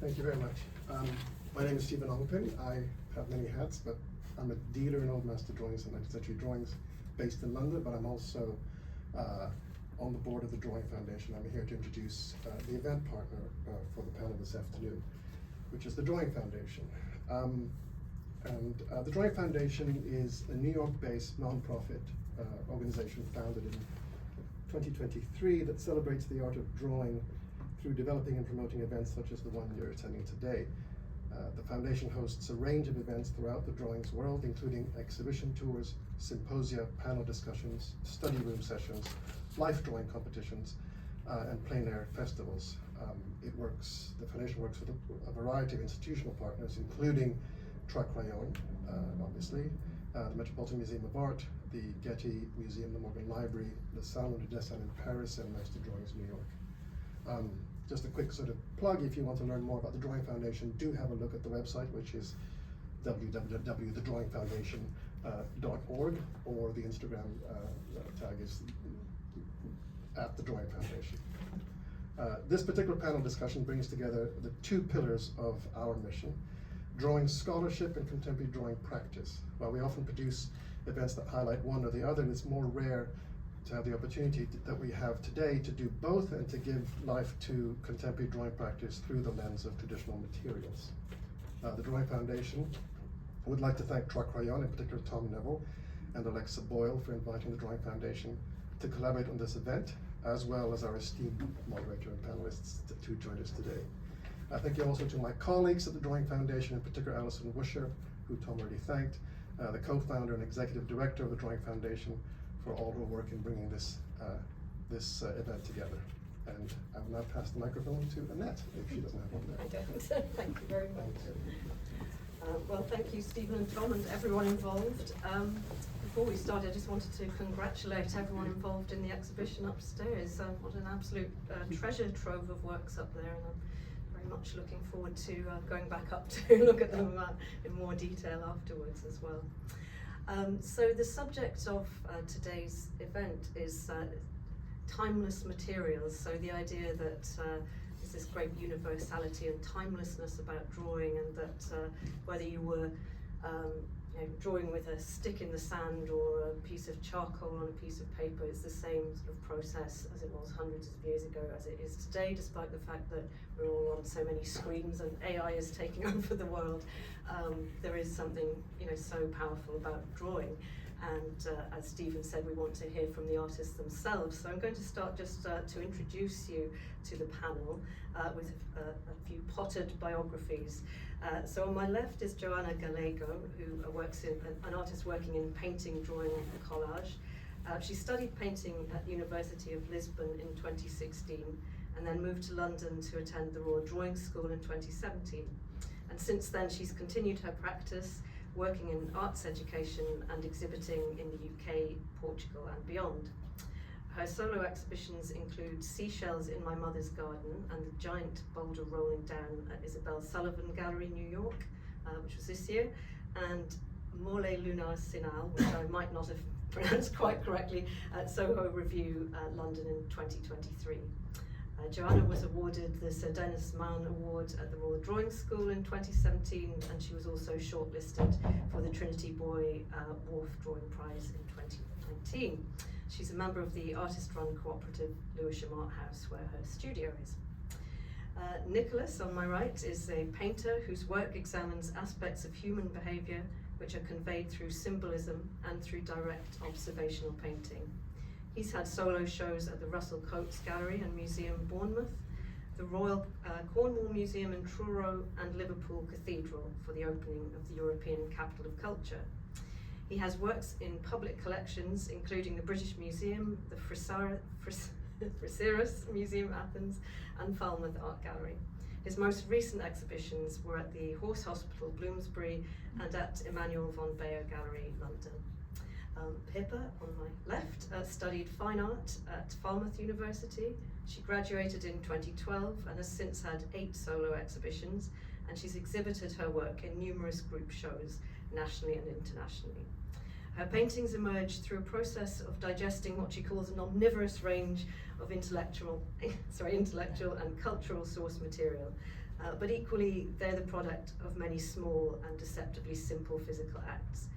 Thank you very much. My name is Stephen Ongpin. I have many hats, but I'm a dealer in Old Master Drawings and 19th Century Drawings based in London, but I'm also on the board of the Drawing Foundation. I'm here to introduce the event partner for the panel this afternoon, which is the Drawing Foundation. The Drawing Foundation is a New York-based non-profit organization founded in 2023 that celebrates the art of drawing through developing and promoting events such as the one you're attending today. The foundation hosts a range of events throughout the drawings world, including exhibition tours, symposia, panel discussions, study room sessions, life drawing competitions, and plein air festivals. The foundation works with a variety of institutional partners, including Trois Crayons, obviously, the Metropolitan Museum of Art, the Getty Museum, the Morgan Library, the Salon du Dessin in Paris, and Master Drawings New York. Just a quick sort of plug, if you want to learn more about the Drawing Foundation, do have a look at the website, which is www.thedrawingfoundation.org, or the Instagram tag is at the Drawing Foundation. This particular panel discussion brings together the two pillars of our mission: drawing scholarship and contemporary drawing practice. While we often produce events that highlight one or the other, it's more rare to have the opportunity that we have today to do both and to give life to contemporary drawing practice through the lens of traditional materials. The Drawing Foundation would like to thank Trois Crayons, in particular Tom Neville and Alexa Boyle, for inviting the Drawing Foundation to collaborate on this event, as well as our esteemed moderator and panelists to join us today. Thank you also to my colleagues at the Drawing Foundation, in particular Alison Wusher, who Tom already thanked, the co-founder and executive director of the Drawing Foundation, for all her work in bringing this event together. And I will now pass the microphone to Annette, if she doesn't have one there. I don't. Thank you very much. Well, thank you, Stephen and Tom, and everyone involved. Before we started, I just wanted to congratulate everyone involved in the exhibition upstairs. What an absolute treasure trove of works up there, and I'm very much looking forward to going back up to look at them in more detail afterwards as well. So the subject of today's event is timeless materials. So the idea that there's this great universality and timelessness about drawing, and that whether you were drawing with a stick in the sand or a piece of charcoal on a piece of paper, it's the same sort of process as it was hundreds of years ago as it is today, despite the fact that we're all on so many screens and AI is taking over the world. There is something so powerful about drawing, and as Stephen said, we want to hear from the artists themselves. So I'm going to start just to introduce you to the panel with a few potted biographies. So on my left is Joana Galego, who works an artist working in painting, drawing, and collage. She studied painting at the University of Lisbon in 2016, and then moved to London to attend the Royal Drawing School in 2017. And since then, she's continued her practice, working in arts education and exhibiting in the UK, Portugal, and beyond. Her solo exhibitions include Seashells in My Mother's Garden and The Giant Boulder Rolling Down at Isabel Sullivan Gallery, New York, which was this year, and Mole Lunar Sinal, which I might not have pronounced quite correctly, at Soho Review, London in 2023. Joana was awarded the Sir Denis Mann Award at the Royal Drawing School in 2017, and she was also shortlisted for the Trinity Boy Wharf Drawing Prize in 2019. She's a member of the artist-run cooperative Lewisham Art House, where her studio is. Nicholas, on my right, is a painter whose work examines aspects of human behaviour which are conveyed through symbolism and through direct observational painting. He's had solo shows at the Russell Coates Gallery and Museum, Bournemouth, the Royal Cornwall Museum in Truro, and Liverpool Cathedral for the opening of the European Capital of Culture. He has works in public collections, including the British Museum, the Frizeros Museum, Athens, and Falmouth Art Gallery. His most recent exhibitions were at the Horse Hospital, Bloomsbury, and at Emmanuel von Baer Gallery, London. Pippa, on my left, studied fine art at Falmouth University. She graduated in 2012 and has since had 8 solo exhibitions, and she's exhibited her work in numerous group shows, nationally and internationally. Her paintings emerged through a process of digesting what she calls an omnivorous range of intellectual and cultural source material, but equally they're the product of many small and deceptively simple physical acts.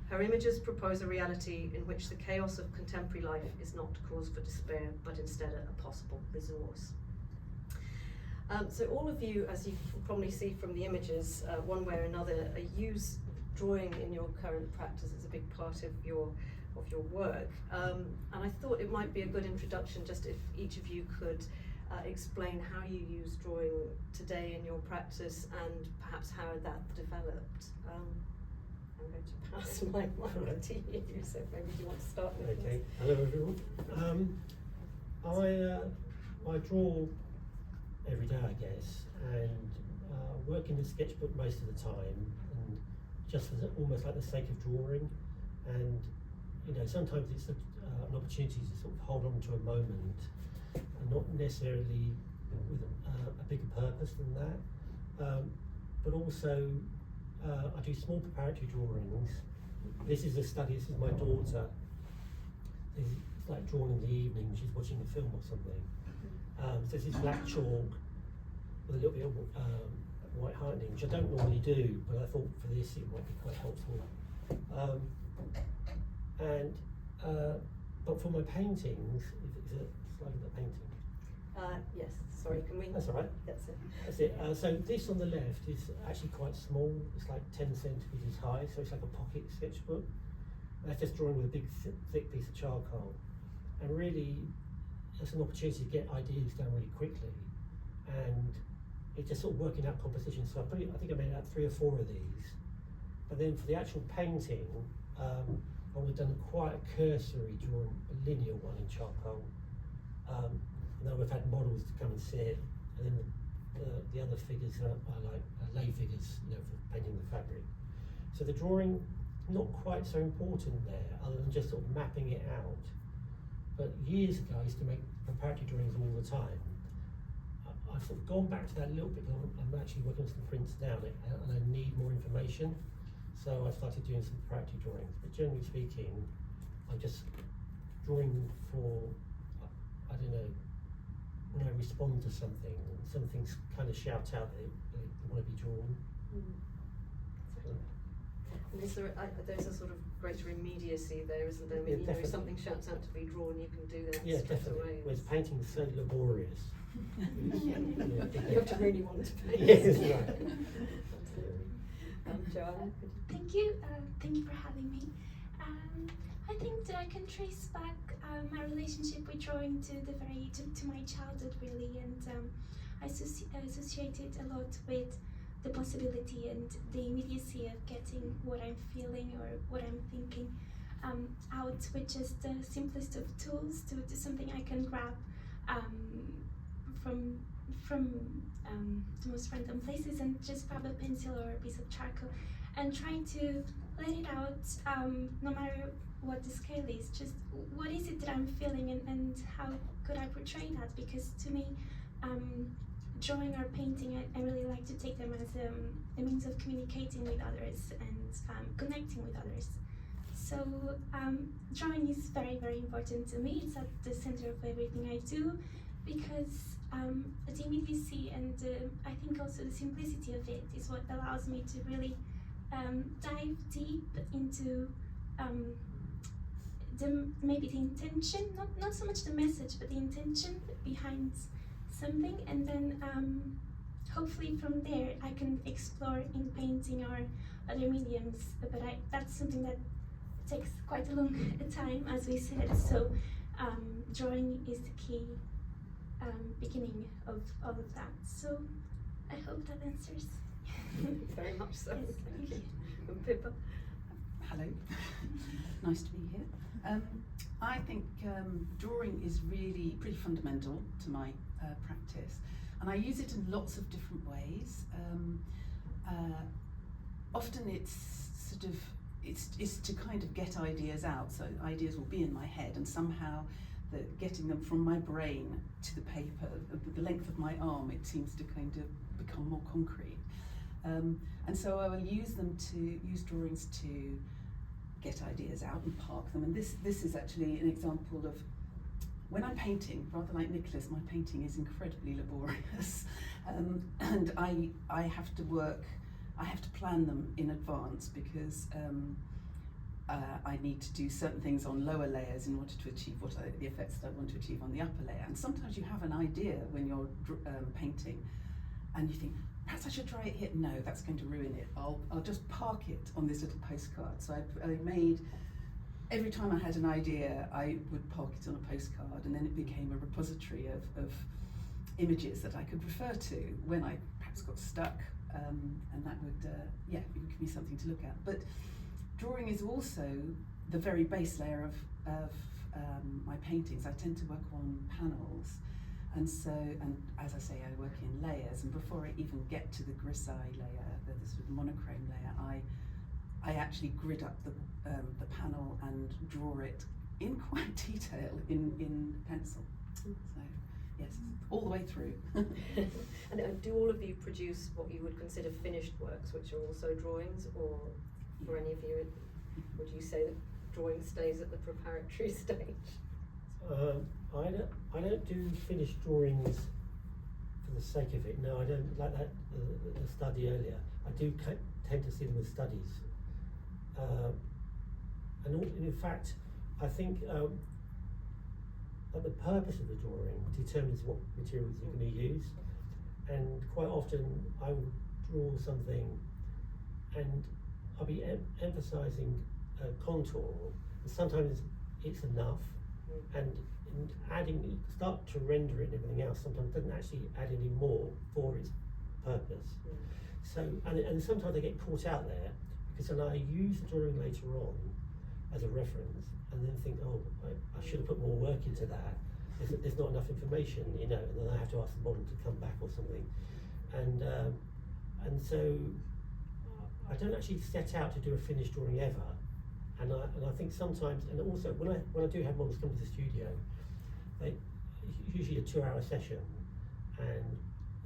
Her images propose a reality in which the chaos of contemporary life is not cause for despair, but instead a possible resource. So all of you, as you can probably see from the images, one way or another, use drawing in your current practice as a big part of your work. And I thought it might be a good introduction just if each of you could explain how you use drawing today in your practice and perhaps how that developed. I'm going to pass my mic to you, so maybe you want to start with Okay, this. hello everyone. I draw every day, I guess, and work in the sketchbook most of the time, and just for almost like the sake of drawing. And you know, sometimes it's an opportunity to sort of hold on to a moment, and not necessarily with a bigger purpose than that. But also, I do small preparatory drawings. This is a study. This is my daughter. It's like drawing in the evening. She's watching a film or something. So this is black chalk with a little bit of white heightening, which I don't normally do, but I thought for this it might be quite helpful. But for my paintings, is it a slide of the painting? Yes, sorry, can we? That's all right. That's it. That's it. So this on the left is actually quite small. It's like 10 centimetres high, so it's like a pocket sketchbook. That's just drawing with a big thick piece of charcoal. And really, it's an opportunity to get ideas down really quickly. And it's just sort of working out composition. So I think I made out 3 or 4 of these. But then for the actual painting, I would have done quite a cursory drawing, a linear one in charcoal. And then we've had models to come and sit, and then the other figures are like lay figures, you know, for painting the fabric. So the drawing, not quite so important there, other than just sort of mapping it out. But years ago, I used to make preparatory drawings all the time. I've sort of gone back to that a little bit, because I'm actually working on some prints now, and I need more information. So I started doing some preparatory drawings. But generally speaking, I'm just drawing for, I don't know, when I respond to something, and some things kind of shout out that they want to be drawn. And is there, there's a sort of greater immediacy there, isn't there? I mean, Yeah, you know, if definitely. something shouts out to be drawn, you can do that Yeah, straight definitely. away. Whereas painting is so laborious. You have to really want to paint. Yes, right. Absolutely. Joanna? Thank you for having me. I think that I can trace back my relationship with drawing to my childhood, really, and I associate it a lot with the possibility and the immediacy of getting what I'm feeling or what I'm thinking out with just the simplest of tools to something I can grab from the most random places, and just grab a pencil or a piece of charcoal and try to let it out, no matter what the scale is. Just what is it that I'm feeling, and how could I portray that? Because to me, drawing or painting, I really like to take them as a means of communicating with others and connecting with others. So drawing is very, very important to me. It's at the center of everything I do, because the immediacy and I think also the simplicity of it is what allows me to really dive deep into maybe the intention, not so much the message, but the intention behind something, and then hopefully from there I can explore in painting or other mediums. But that's something that takes quite a long time, as we said. So drawing is the key beginning of all of that. So I hope that answers. Very much so. Yes, Thank you. And Pippa? Hello, nice to be here. I think drawing is really pretty fundamental to my practice, and I use it in lots of different ways. Often it's sort of it's to kind of get ideas out, so ideas will be in my head, and somehow getting them from my brain to the paper, the length of my arm, it seems to kind of become more concrete. And so I will use drawings to get ideas out and park them. And this is actually an example of when I'm painting, rather like Nicholas, my painting is incredibly laborious, and I have to plan them in advance because I need to do certain things on lower layers in order to achieve the effects that I want to achieve on the upper layer. And sometimes you have an idea when you're painting, and you think, perhaps I should try it here. No, that's going to ruin it. I'll just park it on this little postcard. So I made, every time I had an idea, I would park it on a postcard, and then it became a repository of images that I could refer to when I perhaps got stuck, and that would, give me something to look at. But drawing is also the very base layer of my paintings. I tend to work on panels, and as I say, I work in layers, and before I even get to the grisaille layer, the sort of monochrome layer, I actually grid up the panel and draw it in quite detail in pencil. So yes, all the way through. And do all of you produce what you would consider finished works, which are also drawings, or for any of you, would you say that drawing stays at the preparatory stage? I don't do finished drawings for the sake of it. No, I don't like that the study earlier. I do tend to see them as studies, and in fact, I think that the purpose of the drawing determines what materials you're going to use. And quite often, I will draw something, and I'll be emphasising contour, and sometimes it's enough, and start to render it and everything else sometimes doesn't actually add any more for its purpose. So, and sometimes I get caught out there, because then I use the drawing later on as a reference, and then think, oh, I should have put more work into that. There's not enough information, and then I have to ask the model to come back or something. And so I don't actually set out to do a finished drawing ever. And I think sometimes, and also when I do have models come to the studio, it's usually a 2-hour session, and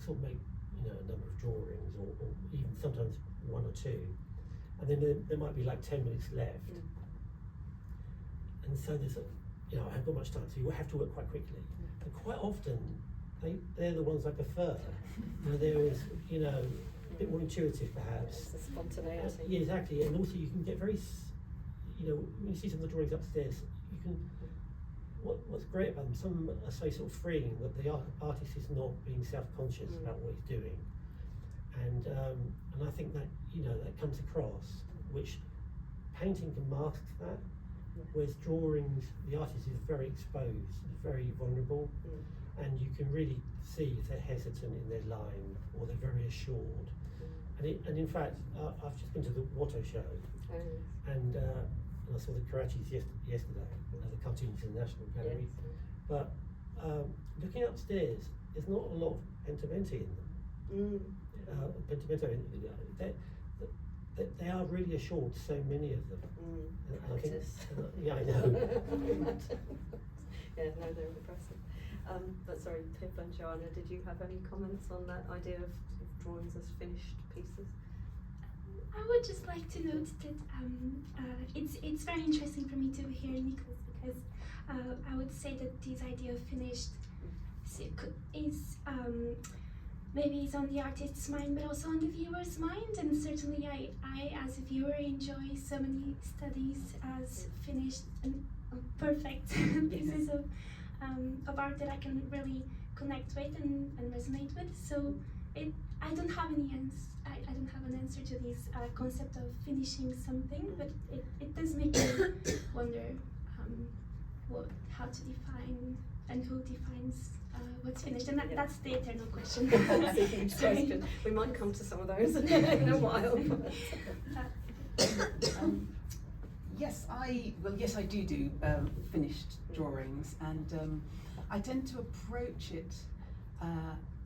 sort of make a number of drawings, or even sometimes 1 or 2, and then there might be like 10 minutes left, and so there's I haven't got much time, so you have to work quite quickly. And quite often they're the ones I prefer. They're always a bit more intuitive perhaps. It's the spontaneity. Yeah, exactly, and also you can get very. When you see some of the drawings upstairs, you can. What's great about them? Some are so sort of freeing that the artist is not being self-conscious about what he's doing, and I think that that comes across. Which painting can mask that, whereas drawings, the artist is very exposed, very vulnerable, and you can really see if they're hesitant in their line or they're very assured. And in fact, I've just been to the Watto show, and I saw the Karachis yesterday at the Cartoons International Gallery. Yes. But looking upstairs, there's not a lot of pentimenti in them. Pentimento, they are really assured, so many of them. And I think, yeah, I know. Yeah, no, they're impressive. But sorry, Pippa and Joana, did you have any comments on that idea of drawings as finished pieces? I would just like to note that it's very interesting for me to hear Nicholas, because I would say that this idea of finished is maybe it's on the artist's mind, but also on the viewer's mind. And certainly I as a viewer enjoy so many studies as finished and perfect pieces of art that I can really connect with and resonate with. So I don't have any I don't have an answer to this concept of finishing something, but it does make me wonder how to define and who defines what's finished, and that's the eternal question. That's a huge question. We might come to some of those in a while. Yes, I do finished drawings, and I tend to approach it.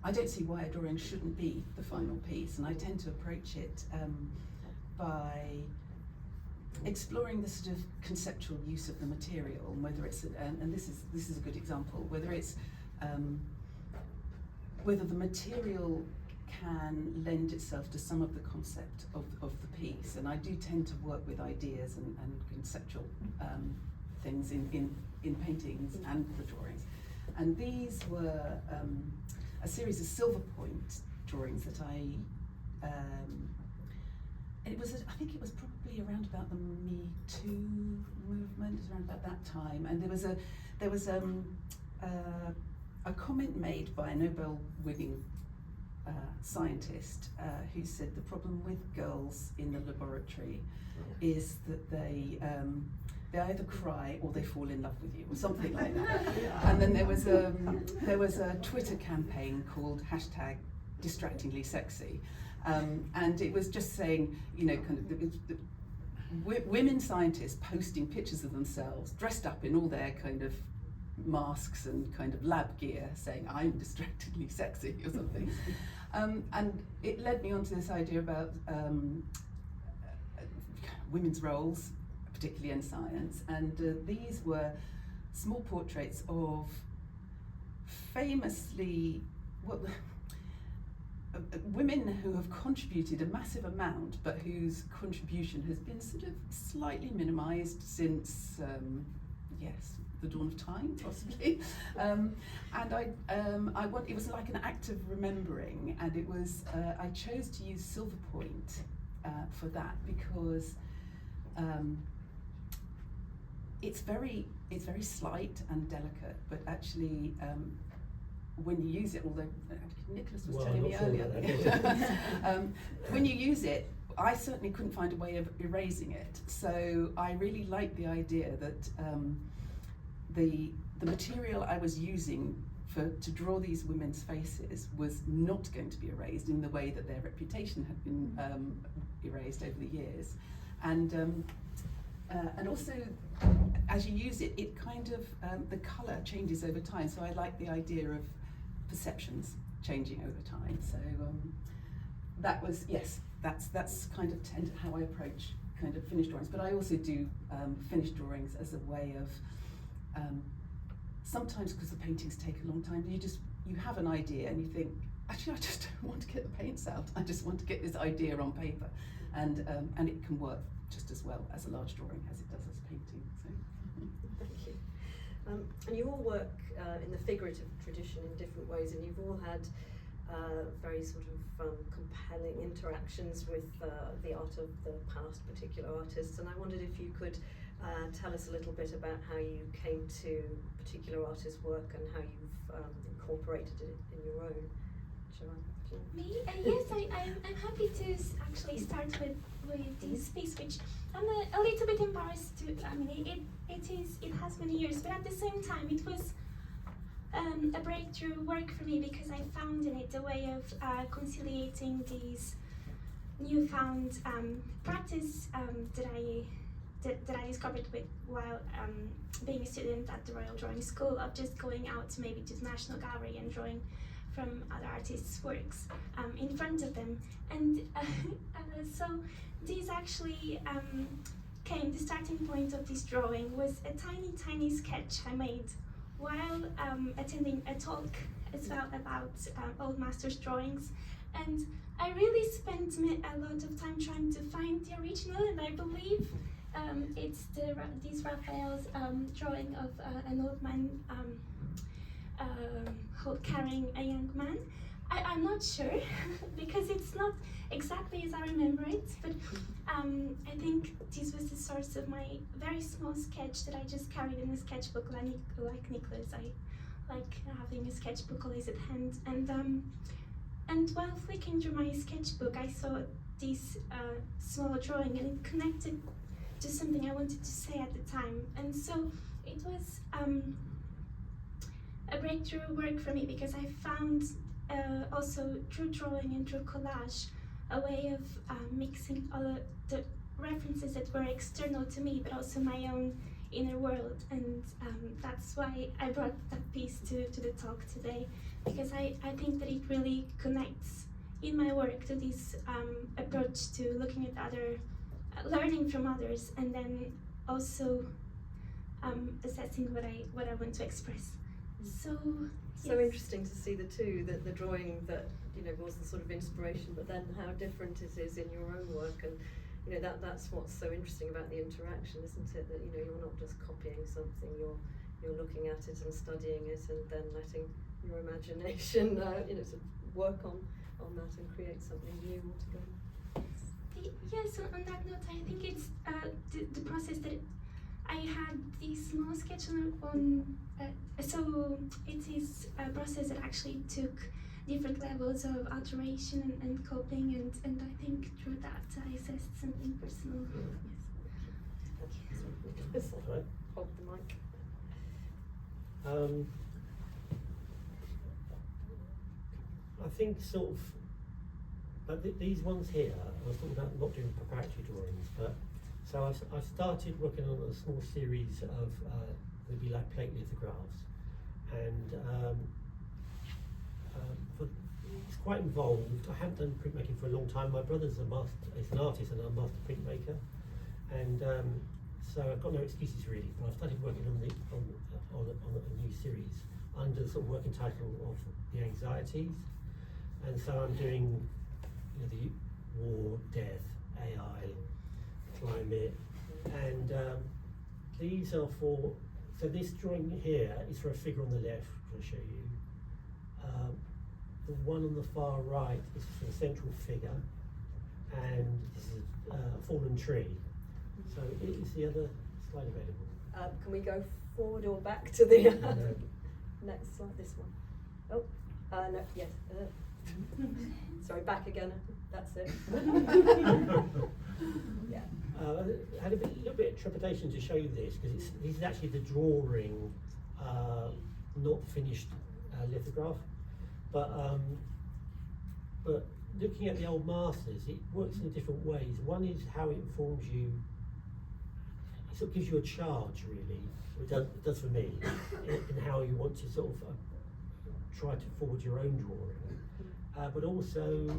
I don't see why a drawing shouldn't be the final piece, and I tend to approach it by exploring the sort of conceptual use of the material, and whether it's and this is a good example, whether it's whether the material can lend itself to some of the concept of the piece. And I do tend to work with ideas and conceptual things in paintings and the drawings. And these were a series of silver point drawings that I think it was probably around about the Me Too movement, around about that time. And there was a comment made by a Nobel-winning scientist who said the problem with girls in the laboratory is that they either cry or they fall in love with you, or something like that. And then there was a Twitter campaign called #DistractinglySexy, and it was just saying, kind of women scientists posting pictures of themselves dressed up in all their kind of masks and kind of lab gear, saying I'm distractingly sexy or something. And it led me on to this idea about women's roles, particularly in science, and these were small portraits of famously women who have contributed a massive amount, but whose contribution has been sort of slightly minimised since, the dawn of time, possibly. And it was like an act of remembering, and it was I chose to use silver point for that because it's very slight and delicate, but actually when you use it, although Nicholas was telling me earlier, when you use it, I certainly couldn't find a way of erasing it. So I really liked the idea that the material I was using to draw these women's faces was not going to be erased in the way that their reputation had been erased over the years. And also, as you use it, it kind of, the colour changes over time. So I like the idea of perceptions changing over time. So that was, that's kind of how I approach kind of finished drawings. But I also do finished drawings as a way of, sometimes because the paintings take a long time, you have an idea and you think, actually I just don't want to get the paints out. I just want to get this idea on paper. And it can work just as well as a large drawing as it does as a painting. So. Thank you. And you all work in the figurative tradition in different ways, and you've all had very sort of compelling interactions with the art of the past particular artists. And I wondered if you could tell us a little bit about how you came to particular artists' work and how you've incorporated it in your own. Joanna? Me? Yes, I'm happy to actually start with this piece, which I'm a little bit embarrassed to. I mean, it has been years, but at the same time, it was a breakthrough work for me because I found in it a way of conciliating these newfound practice that I discovered while being a student at the Royal Drawing School, of just going out maybe to the National Gallery and drawing from other artists' works in front of them. And so this actually the starting point of this drawing was a tiny sketch I made while attending a talk as well about old masters drawings. And I really spent a lot of time trying to find the original, and I believe it's this Raphael's drawing of an old man carrying a young man. I'm not sure because it's not exactly as I remember it, but I think this was the source of my very small sketch that I just carried in a sketchbook, like Nicholas. I like having a sketchbook always at hand, and while flicking through my sketchbook, I saw this small drawing, and it connected to something I wanted to say at the time, and so it was a breakthrough work for me because I found also through drawing and through collage a way of mixing all of the references that were external to me but also my own inner world, and that's why I brought that piece to the talk today, because I think that it really connects in my work to this approach to looking at other, learning from others, and then also assessing what I want to express. So yes. Interesting to see the drawing that was the sort of inspiration, but then how different it is in your own work. And you know, that's what's so interesting about the interaction, isn't it? That, you know, you're not just copying something, you're looking at it and studying it, and then letting your imagination, you know, sort of work on that and create something new altogether. Yes, on that note, I think it's the process that I had this small sketch on so it is a process that actually took different levels of alteration and coping, and I think through that I assessed something personal. Yes. Right. Hold the mic. I think sort of, these ones here, I was talking about not doing preparatory drawings, but so I started working on a small series of, they'd be like plate lithographs, and it's quite involved. I haven't done printmaking for a long time. My brother's is an artist and a master printmaker, and so I've got no excuses really. But I started working on a new series under the sort of working title of The Anxieties, and so I'm doing, you know, the war, death, AI, climate, and these are for. So this drawing here is for a figure on the left, which I'll show you. The one on the far right is for the central figure, and this is a fallen tree. So is the other slide available? Can we go forward or back to the next slide? This one. Oh, no, yes. Sorry, back again. That's it. Yeah. I had a little bit of trepidation to show you this because this is actually the drawing, not finished lithograph. But looking at the old masters, it works in different ways. One is how it informs you. It sort of gives you a charge, really. It does for me, in how you want to sort of try to forward your own drawing. But also,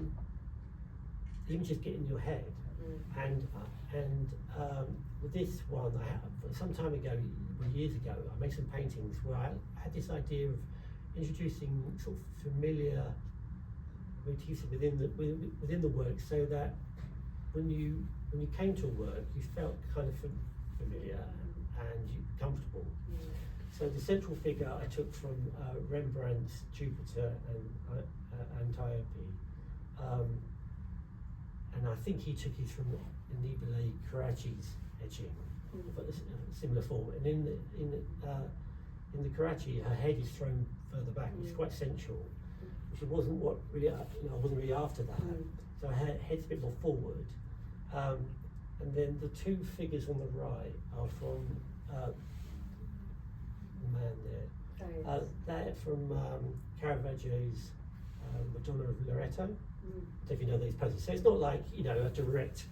the images get in your head. And with this one, some time ago, years ago, I made some paintings where I had this idea of introducing sort of familiar motifs within the work, so that when you came to a work, you felt kind of familiar and comfortable. So the central figure I took from Rembrandt's Jupiter and Antiope, and I think he took it from Annibale Carracci's etching, but a similar form. And in the Carracci, her head is thrown further back, which is quite sensual, which wasn't what really, I wasn't really after that. So her head's a bit more forward. And then the two figures on the right are from the man there. They're from Caravaggio's Madonna of Loreto. So if you know these poses, so it's not like, you know, a direct.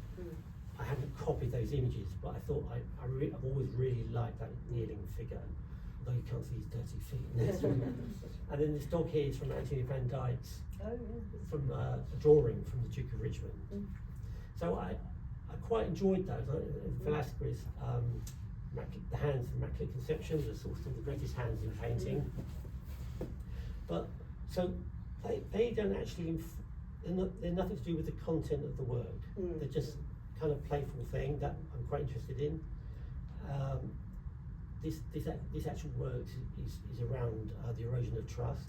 I haven't copied those images, but I thought I've always really liked that kneeling figure, although you can't see his dirty feet. And then this dog here is from Anthony van Dyck's, from a drawing from the Duke of Richmond. So I quite enjoyed those. Velasquez, the hands from Immaculate Conception are sort of still the greatest hands in painting. But so they don't actually. They're nothing to do with the content of the work. They're just kind of playful thing that I'm quite interested in. This actual work is around the erosion of trust,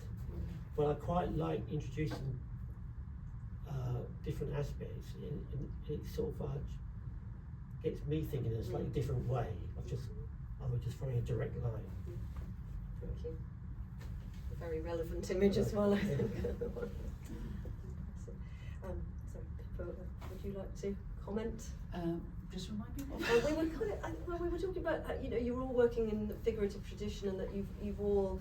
but I quite like introducing different aspects, and it sort of gets me thinking in a slightly different way of just throwing a direct line. Thank you. A very relevant image as well, I think. So Pippa, would you like to comment? Just remind me what. We were talking about you know, you were all working in the figurative tradition, and that you've all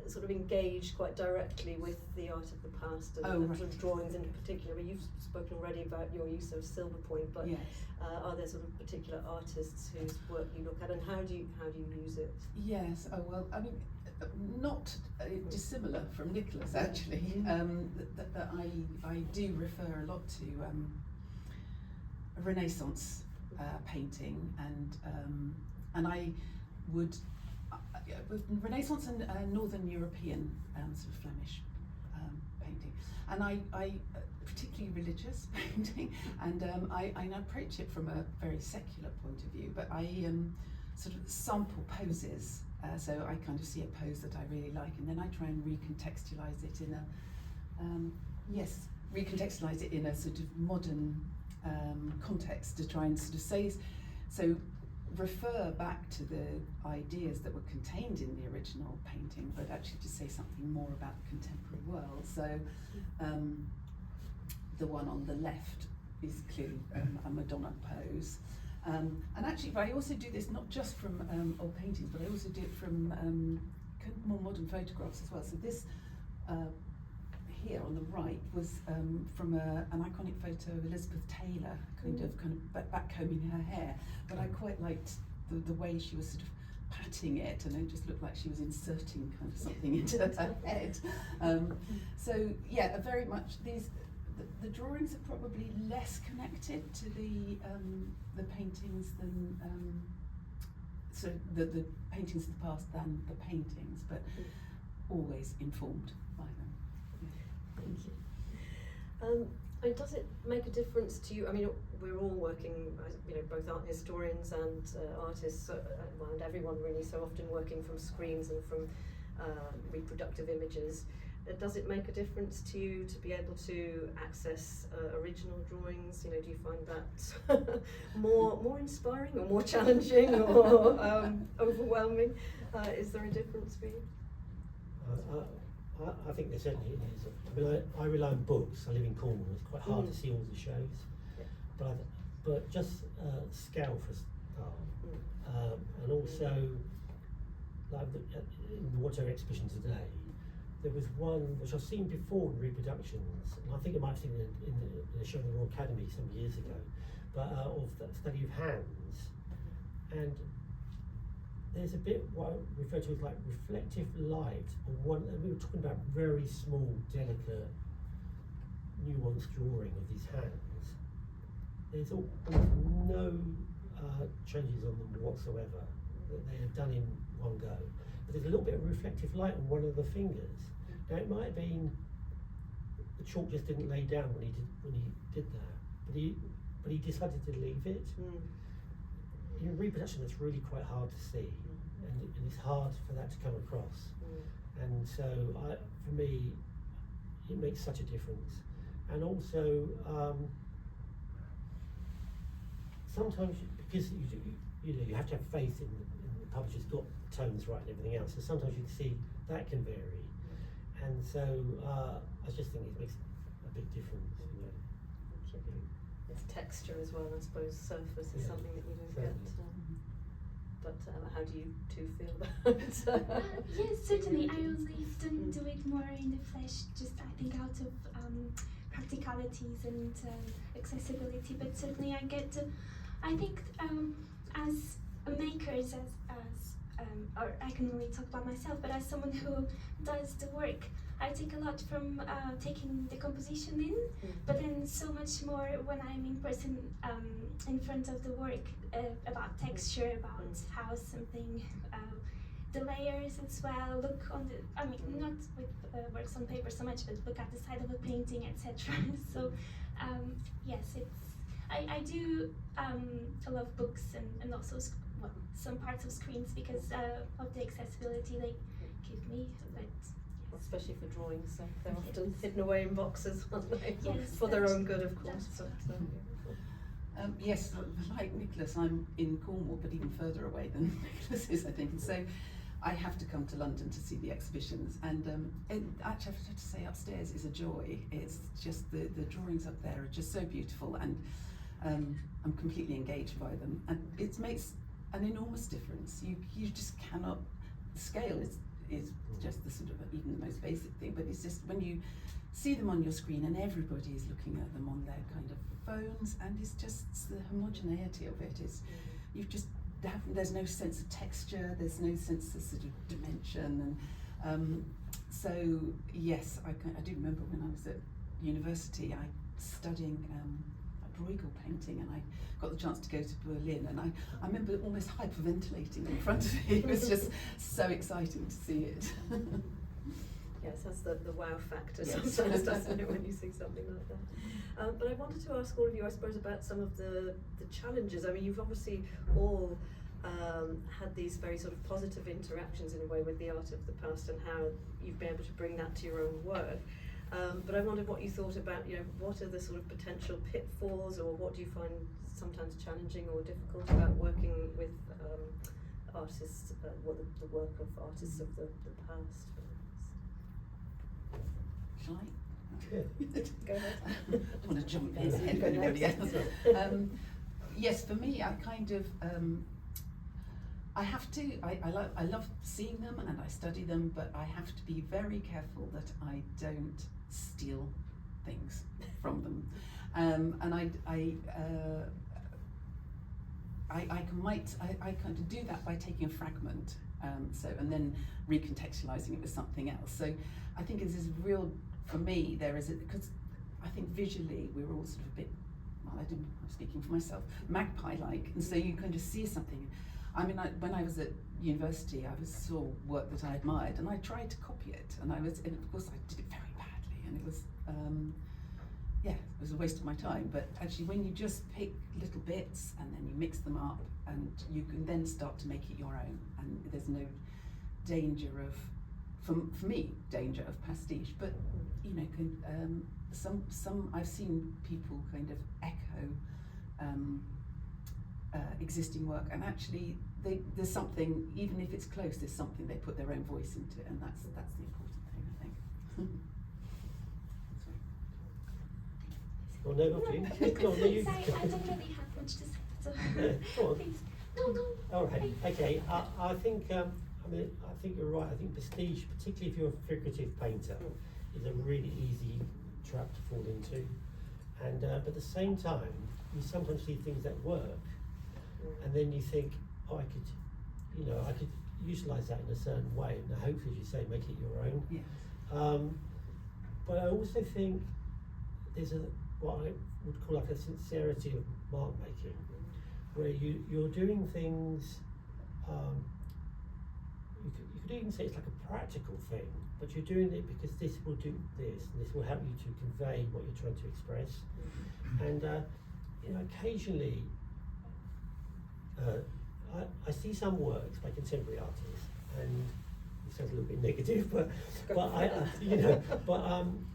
sort of engaged quite directly with the art of the past and sort of drawings in particular. But you've spoken already about your use of silver point, but yes. Are there sort of particular artists whose work you look at, and how do you use it? Yes. Oh well. I mean, not dissimilar from Nicholas actually. That I do refer a lot to Renaissance painting, and I would Renaissance and Northern European sort of Flemish painting, and I particularly religious painting, and I approach it from a very secular point of view, but I sort of sample poses. So I kind of see a pose that I really like, and then I try and recontextualize it in a recontextualize it in a sort of modern context to try and sort of say, so refer back to the ideas that were contained in the original painting, but actually to say something more about the contemporary world. So the one on the left is clearly a Madonna pose. And actually, but I also do this not just from old paintings, but I also do it from more modern photographs as well. So this here on the right was from an iconic photo of Elizabeth Taylor, kind of backcombing her hair. But I quite liked the way she was sort of patting it, and it just looked like she was inserting kind of something into her head. So yeah, very much the drawings are probably less connected to the paintings than the paintings of the past than the paintings, but always informed by them. Thank you. And does it make a difference to you? I mean, we're all working, both art historians and artists, and everyone really, so often working from screens and from reproductive images. Does it make a difference to you to be able to access original drawings? Do you find that more inspiring or more challenging or overwhelming? Is there a difference for you? I think there certainly is. I mean, I rely on books. I live in Cornwall. It's quite hard to see all the shows, but just scale for a start, and also like in the Water exhibition today. There was one which I've seen before in reproductions, and I think I might have seen it in the show in the Royal Academy some years ago, but of the study of hands. And there's a bit what I refer to as like reflective light on one, and we were talking about very small, delicate, nuanced drawing of these hands. There's almost no changes on them whatsoever, that they are done in one go. But there's a little bit of reflective light on one of the fingers. Now it might have been the chalk just didn't lay down when he did that, but he decided to leave it. In reproduction, that's really quite hard to see, and it's hard for that to come across. And so, for me, it makes such a difference. And also, sometimes because you have to have faith in the publisher's got tones right and everything else. So sometimes you can see that can vary, and so I just think it makes a big difference. It's texture as well, I suppose. Surface is something that you don't get. But how do you two feel about it? Yes, certainly. I usually don't do it more in the flesh, just I think out of practicalities and accessibility. But certainly I get to, I think as makers, or I can only talk about myself, but as someone who does the work, I take a lot from taking the composition in, but then so much more when I'm in person in front of the work, about texture, about how something, the layers as well, look on the, I mean, not with works on paper so much, but look at the side of a painting, etc. So yes, I do love books and also some parts of screens because of the accessibility they give me, but especially for drawings, so they're often hidden away in boxes, aren't they? Yes, for their own good, of course. Yes, like Nicholas, I'm in Cornwall, but even further away than Nicholas is, I think. And so I have to come to London to see the exhibitions, and actually I have to say upstairs is a joy. It's just the drawings up there are just so beautiful, and I'm completely engaged by them, and it makes an enormous difference. You just cannot, scale is just the sort of even the most basic thing, but it's just when you see them on your screen and everybody is looking at them on their kind of phones, and it's just the homogeneity of it is, there's no sense of texture, there's no sense of sort of dimension, and so yes, I do remember when I was at university, I studying Bruegel painting, and I got the chance to go to Berlin, and I remember almost hyperventilating in front of it. It was just so exciting to see it. Yes, that's the wow factor sometimes, doesn't it, when you see something like that. But I wanted to ask all of you, I suppose, about some of the challenges. I mean, you've obviously all had these very sort of positive interactions in a way with the art of the past and how you've been able to bring that to your own work. But I wondered what you thought about, what are the sort of potential pitfalls, or what do you find sometimes challenging or difficult about working with artists, the work of artists of the past? Shall I? Go ahead. I don't want to jump in ahead of anybody else. Yes, for me, I kind of, I have to, I love seeing them and I study them, but I have to be very careful that I don't steal things from them. And I kind of do that by taking a fragment, and then recontextualizing it with something else. So I think this is real, for me, because I think visually we're all sort of a bit, I'm speaking for myself, magpie-like, and so you kind of see something. I mean, when I was at university, I saw work that I admired, and I tried to copy it, and of course I did it very badly, and it was, it was a waste of my time. But actually, when you just pick little bits and then you mix them up, and you can then start to make it your own, and there's no danger of, for me, danger of pastiche. But some I've seen people kind of echo existing work, and actually there's something, even if it's close, there's something they put their own voice into it, and that's the important thing, I think. Well, no, not you. No, no, you. Sorry, I don't really have much to say. So Go on. please. No. All right. Okay. I think I think you're right. I think pastiche, particularly if you're a figurative painter, is a really easy trap to fall into. And but at the same time, you sometimes see things that work, and then you think, oh, I could utilize that in a certain way, and hopefully, as you say, make it your own. Yes. But I also think there's what I would call like a sincerity of mark making, where you're doing things. You could even say it's like a practical thing, but you're doing it because this will do this, and this will help you to convey what you're trying to express. And occasionally, I see some works by contemporary artists, and it sounds a little bit negative, but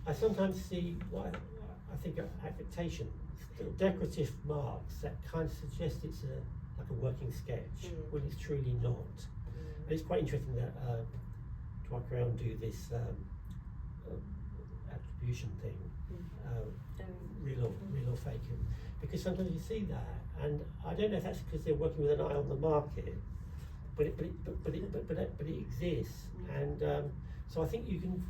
I sometimes see what I think are affectations, decorative marks that kind of suggest it's like a working sketch when it's truly not. And it's quite interesting that Trois Crayons do this attribution thing, real or fake, because sometimes you see that, and I don't know if that's because they're working with an eye on the market, but it exists, and so I think you can,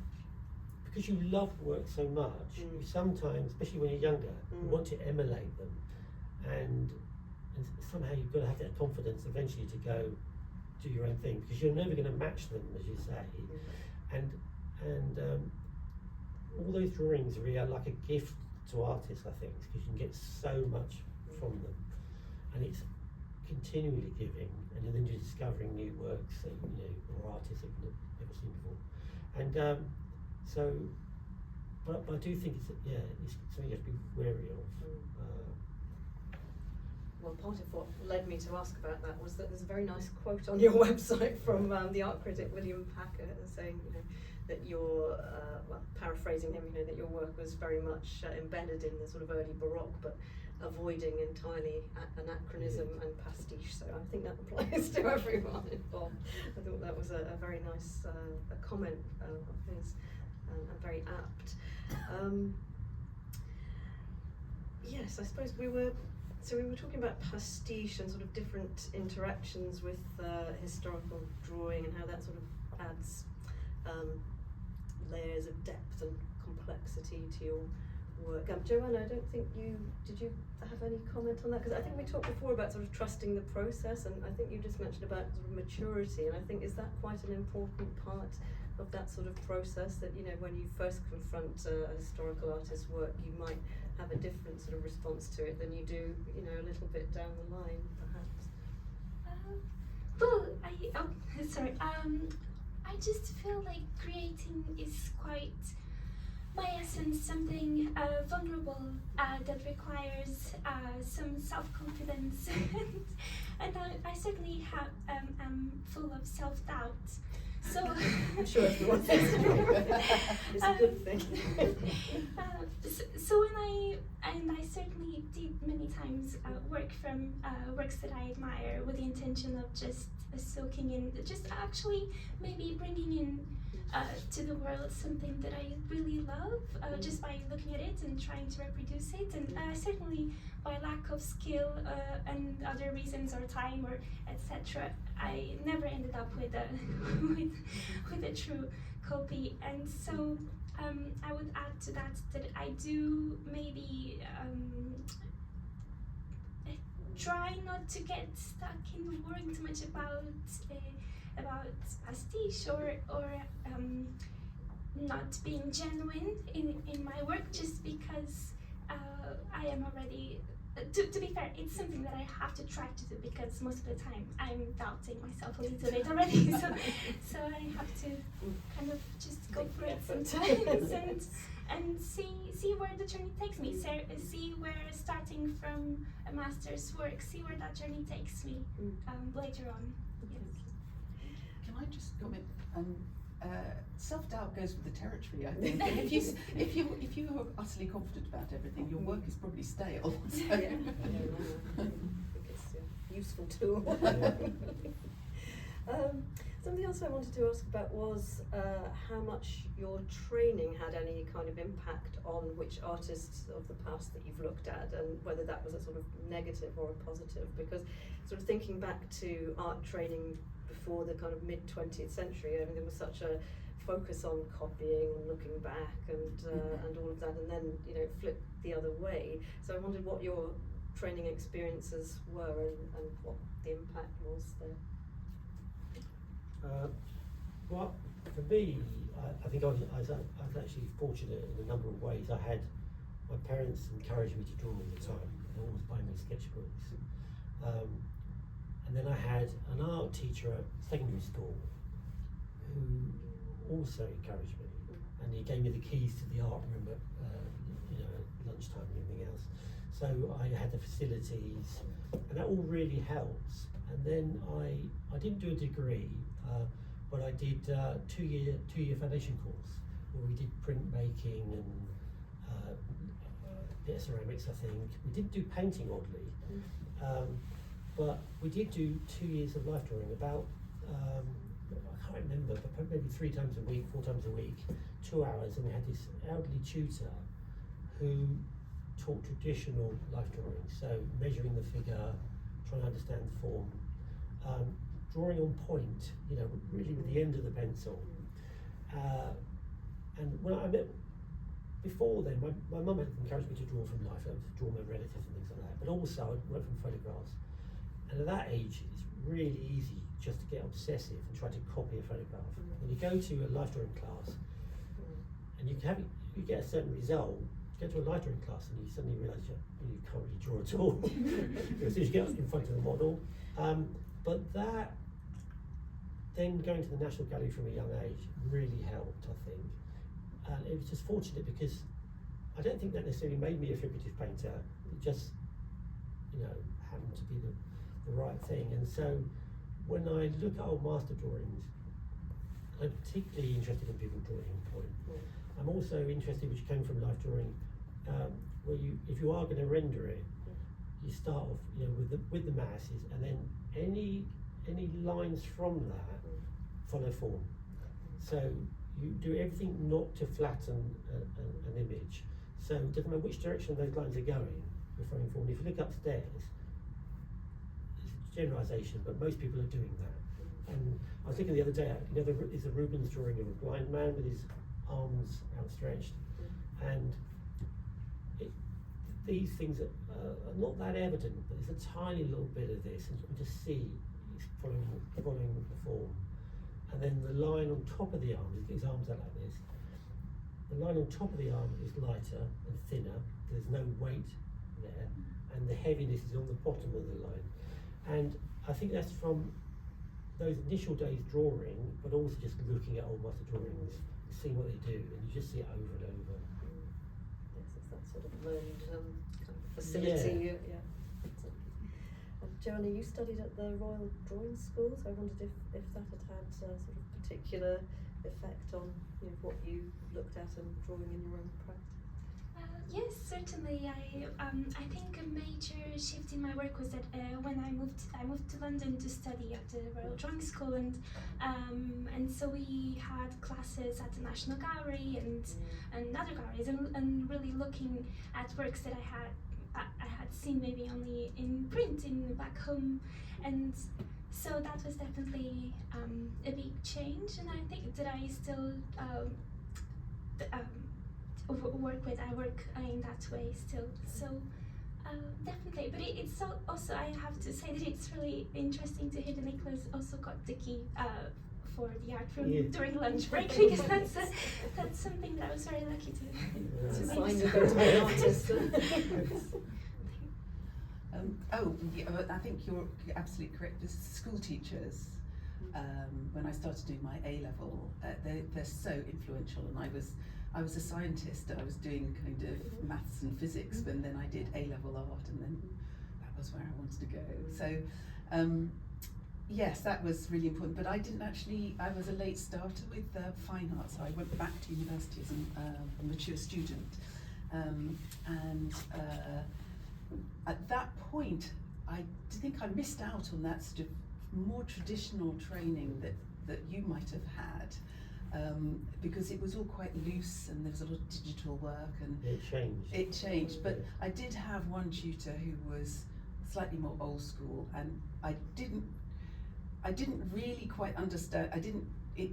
because you love work so much, you sometimes, especially when you're younger, you want to emulate them, and somehow you've got to have that confidence eventually to go do your own thing, because you're never going to match them, as you say, and all those drawings really are like a gift to artists, I think, because you can get so much from them, and it's continually giving, and then you're discovering new works that or artists that you've never seen before, and but I do think it's something you have to be wary of. Well, part of what led me to ask about that was that there's a very nice quote on your website from the art critic William Packer saying, that your, paraphrasing him, that your work was very much embedded in the sort of early Baroque, but avoiding entirely anachronism and pastiche. So I think that applies to everyone involved. I thought that was a very nice a comment of his, and very apt. Yes, I suppose we were talking about pastiche and sort of different interactions with historical drawing, and how that sort of adds layers of depth and complexity to your work. Joanna, I don't think did you have any comment on that? Because I think we talked before about sort of trusting the process, and I think you just mentioned about sort of maturity, and I think, is that quite an important part of that sort of process, that when you first confront a historical artist's work, you might have a different sort of response to it than you do a little bit down the line, perhaps? I just feel like creating is quite, by essence, something vulnerable that requires some self-confidence, and I certainly have am full of self-doubt. So I'm sure everyone thinks it's a good thing. So when I certainly did many times work from works that I admire with the intention of just soaking in, just actually maybe bringing in to the world something that I really love, just by looking at it and trying to reproduce it. And certainly by lack of skill and other reasons or time or etc., I never ended up with a with a true copy. And so I would add to that I do maybe try not to get stuck in worrying too much about pastiche or not being genuine in my work, just because I am already, to be fair, it's something that I have to try to do, because most of the time I'm doubting myself a little bit already, so I have to kind of just go for it sometimes and see where the journey takes me, see where starting from a master's work, see where that journey takes me later on. Yes. Can I just comment? Self-doubt goes with the territory, I think. And if you are utterly confident about everything, your work is probably stale. So. Yeah. I think it's a useful tool. Something else I wanted to ask about was how much your training had any kind of impact on which artists of the past that you've looked at, and whether that was a sort of negative or a positive. Because sort of thinking back to art training before the kind of mid-20th century, I mean, there was such a focus on copying and looking back and all of that, and then, you know, it flipped the other way. So I wondered what your training experiences were and what the impact was there. Well, for me, I think I was actually fortunate in a number of ways. I had my parents encouraged me to draw all the time. They always buy me sketchbooks. And then I had an art teacher at secondary school who also encouraged me, and he gave me the keys to the art room at lunchtime and everything else. So I had the facilities, and that all really helps. And then I didn't do a degree, but I did two-year foundation course where we did printmaking and a bit of ceramics, I think. We didn't do painting, oddly, but we did do 2 years of life drawing, about, I can't remember, but maybe 3 times a week, 4 times a week, 2 hours, and we had this elderly tutor who taught traditional life drawing, so measuring the figure, trying to understand the form, drawing on point, you know, really with the end of the pencil. And when I met, before then, my mum had encouraged me to draw from life, to draw my relatives and things like that, but also I worked from photographs. And at that age, it's really easy just to get obsessive and try to copy a photograph. When you go to a life drawing class, and you get a certain result, you go to a life drawing class and you suddenly realise you can't really draw at all. As soon as you get in front of the model. But that, then going to the National Gallery from a young age really helped, I think. And it was just fortunate because I don't think that necessarily made me a figurative painter. It just, you know, happened to be the right thing. And so when I look at old master drawings, I'm particularly interested in people drawing on point. I'm also interested, which came from life drawing, where if you are going to render it, you start off, you know, with the masses, and then any lines from that follow form. So you do everything not to flatten an image. So it doesn't matter which direction those lines are going, you're following form. If you look upstairs, it's a generalisation, but most people are doing that. And I was looking the other day at, you know, there's a Rubens drawing of a blind man with his arms outstretched, and these things are not that evident, but there's a tiny little bit of this, and you can just see he's following the form. And then the line on top of the arm, his arms are like this. The line on top of the arm is lighter and thinner. There's no weight there, and the heaviness is on the bottom of the line. And I think that's from those initial days drawing, but also just looking at old master drawings, seeing what they do, and you just see it over and over. Yes, it's that sort of learned kind of facility. Yeah. Joana, you studied at the Royal Drawing School, so I wondered if that had had sort of particular effect on what you looked at and drawing in your own practice. Yes, certainly. I think a major shift in my work was that when I moved to London to study at the Royal Drawing School, and so we had classes at the National Gallery and other galleries, and really looking at works that I had seen maybe only in print back home, and so that was definitely a big change, and I think that I still I work in that way still, so definitely. But it's also, I have to say that it's really interesting to hear that Nicholas also got the key for the art room during lunch break, because that's something that I was very lucky to find a go-to artist. I think you're absolutely correct. The school teachers, when I started doing my A-level, they're so influential, and I was a scientist. I was doing kind of maths and physics, and then I did A-level art, and then that was where I wanted to go. So yes, that was really important, but I was a late starter with fine arts. I went back to university as a mature student, and at that point I think I missed out on that sort of more traditional training that you might have had. Because it was all quite loose, and there was a lot of digital work, and it changed. But I did have one tutor who was slightly more old school, and I didn't really quite understand. It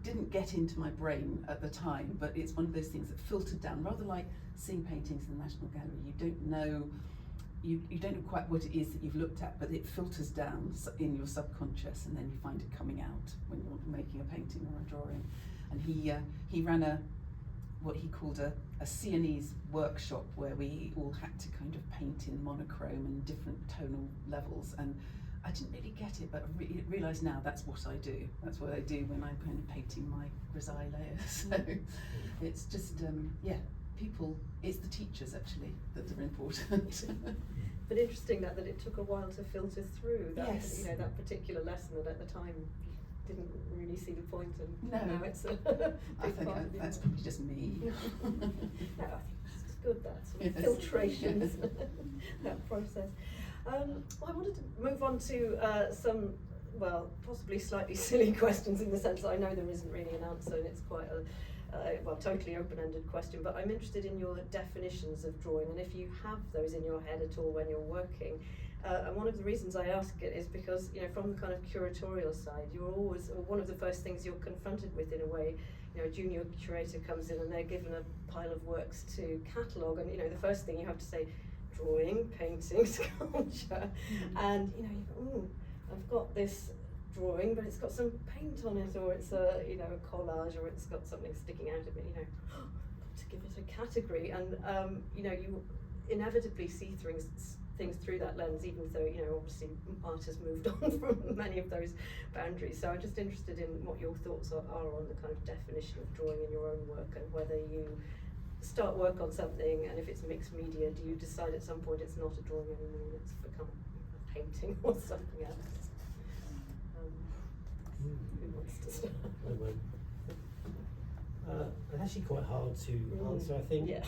didn't get into my brain at the time, but it's one of those things that filtered down, rather like seeing paintings in the National Gallery. You don't know quite what it is that you've looked at, but it filters down in your subconscious, and then you find it coming out when you're making a painting or a drawing. And he ran what he called a Sienese workshop, where we all had to kind of paint in monochrome and different tonal levels, and I didn't really get it, but I realise now that's what I do. That's what I do when I'm kind of painting my grisaille layers. So it's just people, it's the teachers actually that are important. But interesting that it took a while to filter through that, yes. That particular lesson that at the time you didn't really see the point, and no, now it's a I think that's probably just me. No, I think it's good, that sort of filtration, isn't it? That process. I wanted to move on to some, possibly slightly silly questions, in the sense that I know there isn't really an answer, and it's quite a totally open-ended question, but I'm interested in your definitions of drawing, and if you have those in your head at all when you're working. And one of the reasons I ask it is because, from the kind of curatorial side, you're always, one of the first things you're confronted with, in a way, a junior curator comes in and they're given a pile of works to catalogue, and the first thing you have to say, drawing, painting, sculpture, and you go, I've got this drawing, but it's got some paint on it, or it's a collage, or it's got something sticking out of it. To give it a category, and you inevitably see things through that lens, even though obviously art has moved on from many of those boundaries. So I'm just interested in what your thoughts are on the kind of definition of drawing in your own work, and whether you start work on something, and if it's mixed media, do you decide at some point it's not a drawing anymore, it's become a painting or something else? Who wants to start? It's actually quite hard to answer, I think. Yeah.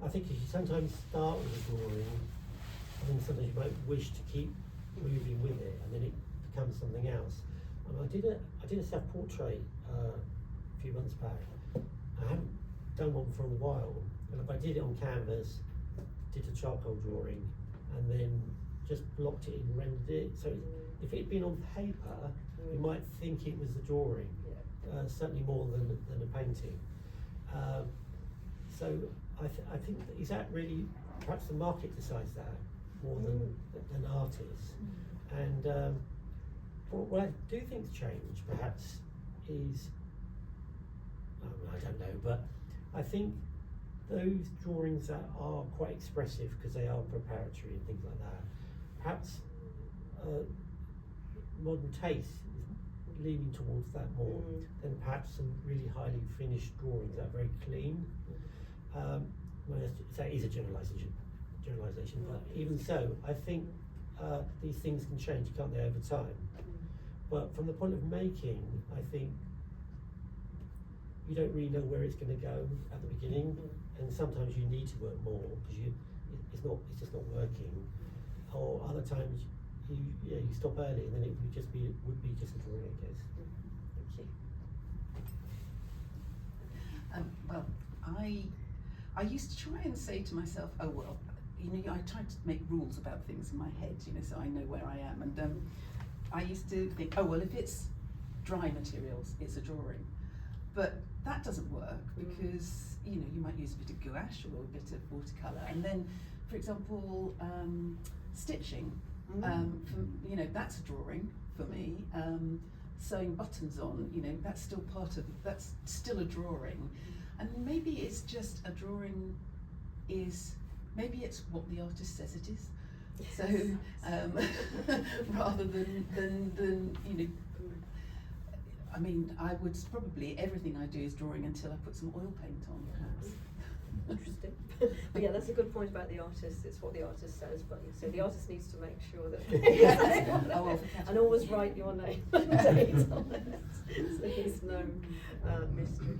I think if you sometimes start with a drawing, I think sometimes you might wish to keep moving with it, and then it becomes something else. And I did a self-portrait a few months back. I haven't done one for a while, but I did it on canvas, did a charcoal drawing, and then just blocked it and rendered it. So if it had been on paper, you might think it was a drawing, certainly more than a painting. So I think, is that really, perhaps the market decides that more than artists. And what I do think's changed, perhaps, is, I don't know, but I think those drawings that are quite expressive because they are preparatory and things like that, perhaps modern taste is leaning towards that more than perhaps some really highly finished drawings that are very clean. Well, that is a generalisation, but even so, I think these things can change, can't they, over time? But from the point of making, I think you don't really know where it's going to go at the beginning, and sometimes you need to work more because it's just not working. Or other times you stop early, and then it would be just a drawing, I guess. Thank you. Well, I used to try and say to myself, oh well, I tried to make rules about things in my head, so I know where I am. And I used to think, oh well, if it's dry materials, it's a drawing. But that doesn't work because you might use a bit of gouache or a bit of watercolour, and then, for example, stitching. That's a drawing for me. Sewing buttons on, that's still a drawing. And maybe it's just a drawing maybe it's what the artist says it is. So rather than I mean, I would probably, everything I do is drawing until I put some oil paint on, perhaps. Interesting. But yeah, that's a good point about the artist. It's what the artist says, but so the artist needs to make sure that and always write your name and date on it, so there's no mystery.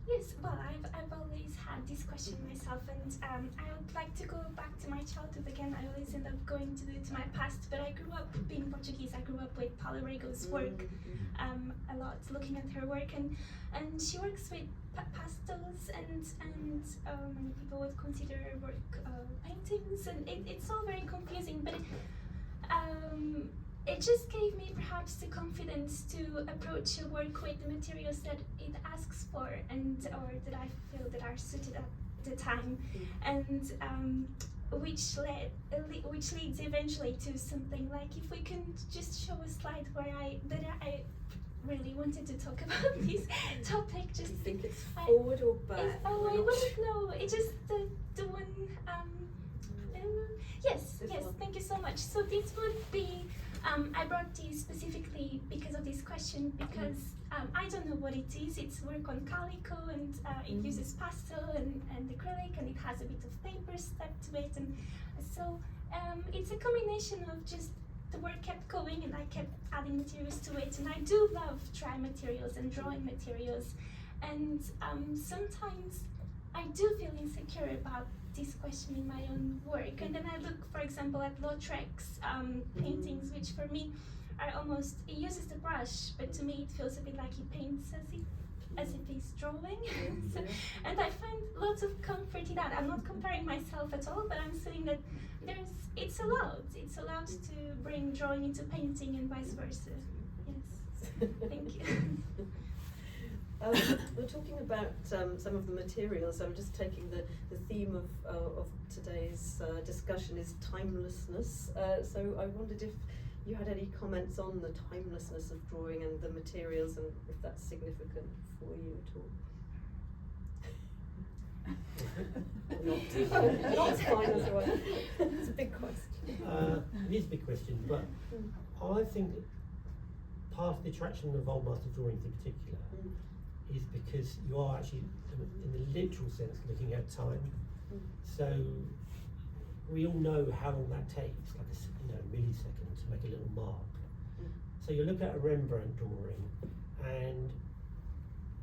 Yes, well, I've always had this question myself, and I would like to go back to my childhood again. I always end up going to my past, but I grew up being Portuguese. I grew up with Paula Rego's work a lot, looking at her work, and she works with pastels, and many people would consider her work paintings, and it's all very confusing, but it just gave me perhaps the confidence to approach her work with the materials that it asks for, or that I feel that are suited at the time, and which leads eventually to something like, if we can just show a slide where I really wanted to talk about this topic. Just do you think it's forward or back? I wouldn't know. It's just the one. Yes, one. thank you so much. So this would be. I brought this specifically because of this question, because I don't know what it is. It's work on calico, and it uses pastel and acrylic, and it has a bit of paper stuck to it, and so it's a combination of just the work kept going and I kept adding materials to it, and I do love dry materials and drawing materials, and sometimes I do feel insecure about this question in my own work, and then I look, for example, at Lautrec's paintings, which for me are almost, he uses the brush, but to me it feels a bit like he paints as if he's drawing. So, and I find lots of comfort in that. I'm not comparing myself at all, but I'm saying that it's allowed to bring drawing into painting and vice versa. Yes, thank you. We're talking about some of the materials. I'm just taking the theme of today's discussion is timelessness. So I wondered if you had any comments on the timelessness of drawing and the materials, and if that's significant for you at all. Not fine as well. It's a big question. It is a big question, but I think that part of the attraction of old master drawings in particular is because you are actually, in the literal sense, looking at time. So we all know how long that takes, like a millisecond to make a little mark. So you look at a Rembrandt drawing, and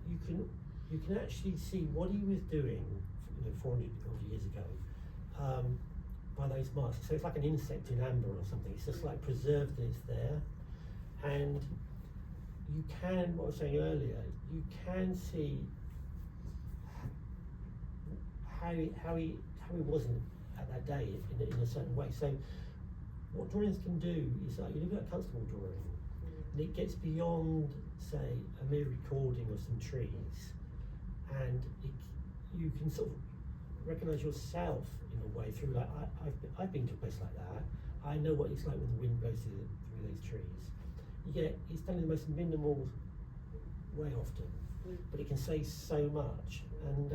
you can actually see what he was doing, 400 years ago, by those marks. So it's like an insect in amber or something. It's just like preserved and it's there, and you can, what I was saying earlier, you can see how he wasn't at that day in a certain way. So what drawings can do is, like, you look at a constable drawing, and it gets beyond, say, a mere recording of some trees, and you can sort of recognise yourself in a way through, like, I've been to a place like that. I know what it's like when the wind blows through those trees. It's done in the most minimal way often, but it can say so much, and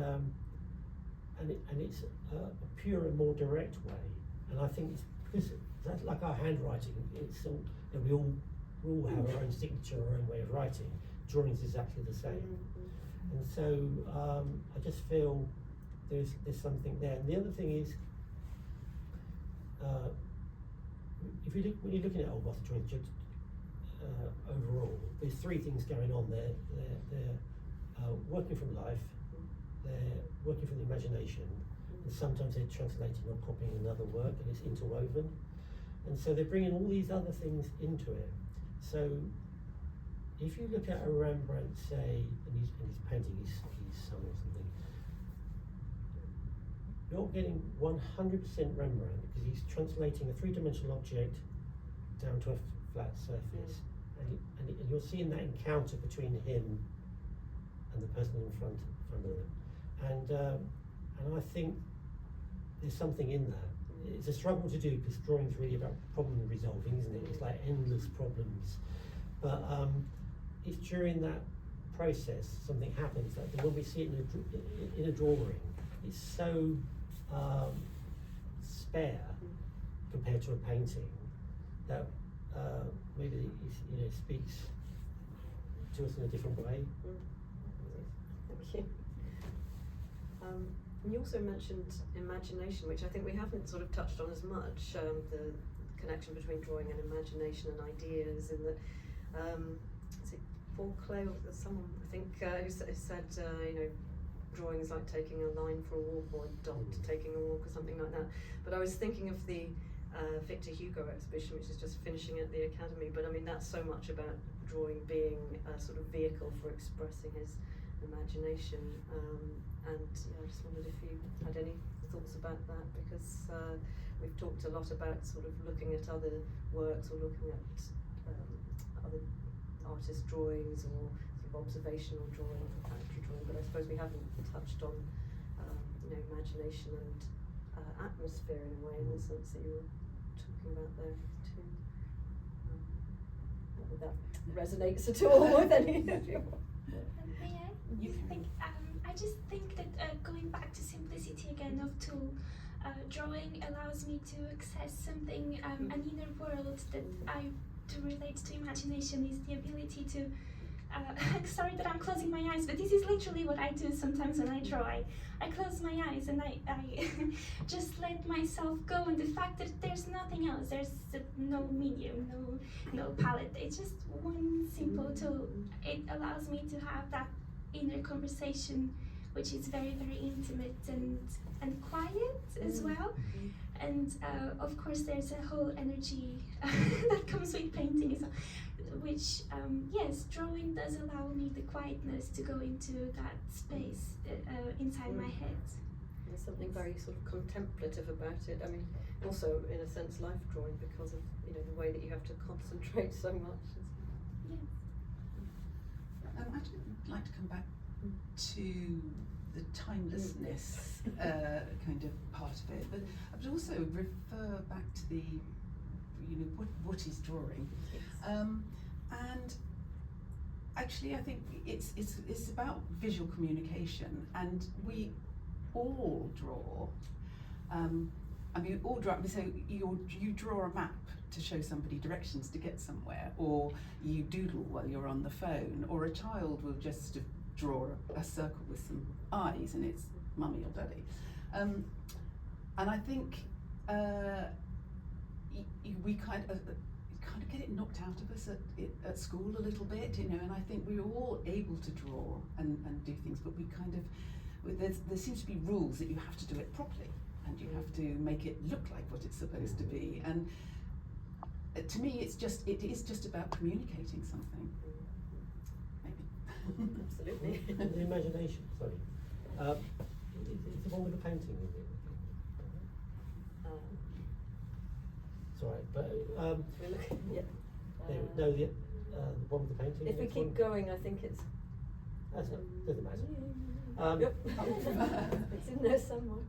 it's a pure and more direct way. And I think it's because that's like our handwriting. It's all, you know, we all have our own signature, our own way of writing. Drawing's exactly the same. And so I just feel there's something there. And the other thing is, if you look, when you're looking at old Gothic drawings, overall, there's three things going on there. They're working from life, they're working from the imagination, and sometimes they're translating or copying another work, and it's interwoven. And so they're bringing all these other things into it. So if you look at a Rembrandt, say, and he's painting his son or something, you're getting 100% Rembrandt because he's translating a three-dimensional object down to a flat surface, and you're seeing that encounter between him and the person in front of them, and I think there's something in that. It's a struggle to do because drawing's really about problem resolving, isn't it? It's like endless problems, but if during that process something happens, like when we see it in a drawing, it's so spare compared to a painting that maybe it speaks to us in a different way. Thank you. And you also mentioned imagination, which I think we haven't sort of touched on as much, the connection between drawing and imagination and ideas, and that is it Paul Clay or someone I think who said drawing is like taking a line for a walk, or a dog taking a walk, or something like that. But I was thinking of the Victor Hugo exhibition, which is just finishing at the Academy, but I mean that's so much about drawing being a sort of vehicle for expressing his imagination, and I just wondered if you had any thoughts about that, because we've talked a lot about sort of looking at other works or looking at other artist drawings or sort of observational drawing or factory drawing, but I suppose we haven't touched on imagination and atmosphere in a way, in the sense that you were talking about there too. Whether that resonates at all with any of you. May I? I just think that going back to simplicity again of tool, drawing allows me to access something, an inner world that I do relate to imagination, is the ability to, sorry that I'm closing my eyes, but this is literally what I do sometimes when I draw. I close my eyes and I just let myself go, and the fact that there's nothing else, there's no medium, no palette, it's just one simple tool. It allows me to have that inner conversation, which is very, very intimate and quiet as well. And of course there's a whole energy that comes with painting as well, which yes, drawing does allow me the quietness to go into that space inside my head. There's something very sort of contemplative about it. I mean, also in a sense life drawing, because of the way that you have to concentrate so much. I'd like to come back to the timelessness kind of part of it, but I would also refer back to the what is drawing, and actually I think it's about visual communication, and we all draw. I mean, all draw. So you draw a map to show somebody directions to get somewhere, or you doodle while you're on the phone, or a child will just draw a circle with some eyes and it's mummy or daddy. And I think we kind of get it knocked out of us at school a little bit, and I think we're all able to draw and do things, but we kind of, there seems to be rules that you have to do it properly and you have to make it look like what it's supposed to be. And to me, it is just about communicating something. Maybe. Absolutely. The imagination, sorry. It's the one with the painting, is it? It's all right, but yeah. no, the one with the painting. If we next keep one. going, I think it's. Doesn't matter. Yep. It's in there somewhere.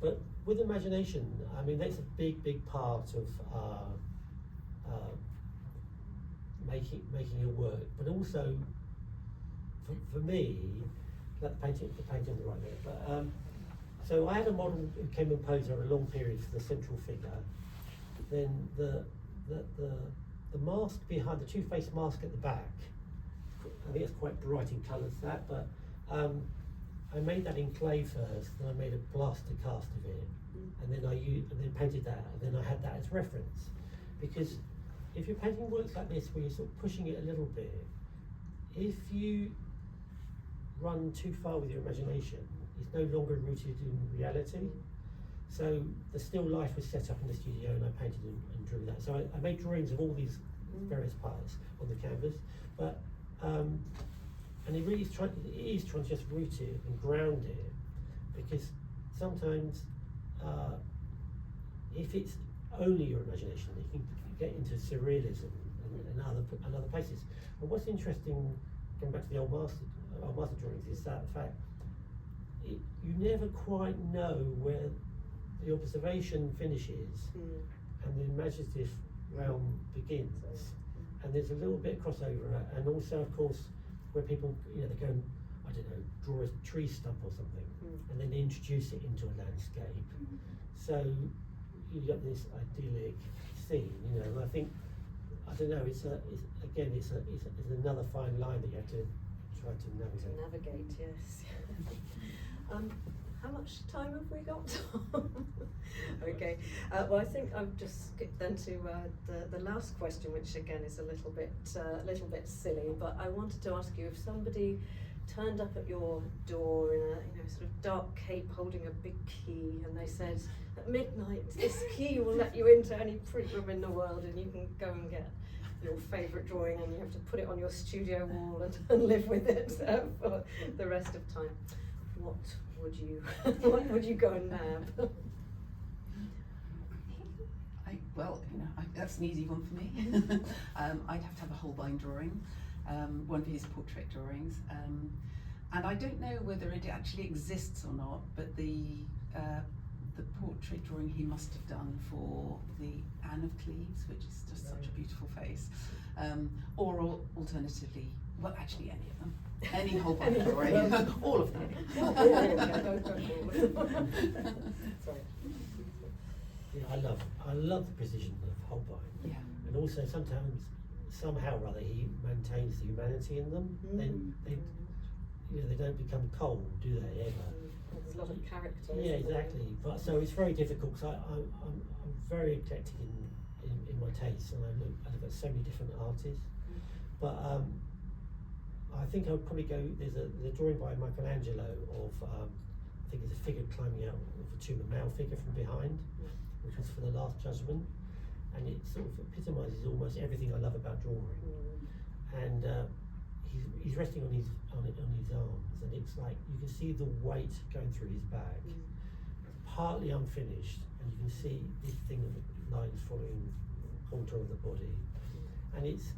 But with imagination, I mean, that's a big part of making your work. But also, for me, that the painting on the right there. But so I had a model who came and posed over a long period for the central figure, then the mask behind, the two-faced mask at the back, I think it's quite bright in colours, that, but I made that in clay first, then I made a plaster cast of it, and then and then painted that, and then I had that as reference. Because if you're painting works like this where you're sort of pushing it a little bit, if you run too far with your imagination, it's no longer rooted in reality. So the still life was set up in the studio, and I painted and drew that. So I made drawings of all these various parts on the canvas, but and it really is trying to just root it and ground it, because sometimes if it's only your imagination, you can get into surrealism and other places. And what's interesting, going back to the old master drawings, is that fact you never quite know where the observation finishes and the imaginative realm begins. And there's a little bit of crossover, and also, of course, where people, they go and, I don't know, draw a tree stump or something, and then introduce it into a landscape. So you got this idyllic scene, and I think, I don't know, it's another fine line that you have to try to navigate. To navigate, yes. How much time have we got? Okay. Well, I think I've just skipped then to the last question, which again is a little bit silly. But I wanted to ask you, if somebody turned up at your door in a sort of dark cape, holding a big key, and they said, at midnight, this key will let you into any print room in the world, and you can go and get your favourite drawing, and you have to put it on your studio wall and live with it for the rest of time. What would you go and nab? That's an easy one for me. I'd have to have a Holbein drawing, one of his portrait drawings, and I don't know whether it actually exists or not, but the portrait drawing he must have done for the Anne of Cleves, which is just such a beautiful face, or alternatively, well, actually any of them. Any Holbein drawing, all of them. Sorry. Yeah, I love the precision of Holbein. Yeah. And also somehow or other, he maintains the humanity in them. They don't become cold, do they ever? There's a lot of character. Yeah, exactly. But so it's very difficult, because I'm very eclectic in my tastes, and I look at so many different artists. But I think I would probably go. There's a drawing by Michelangelo of I think it's a figure climbing out of a tomb, a male figure from behind, which was for the Last Judgment, and it sort of epitomises almost everything I love about drawing. And he's resting on his arms, and it's like you can see the weight going through his back. It's partly unfinished, and you can see this thing of lines following the contour of the body, and it's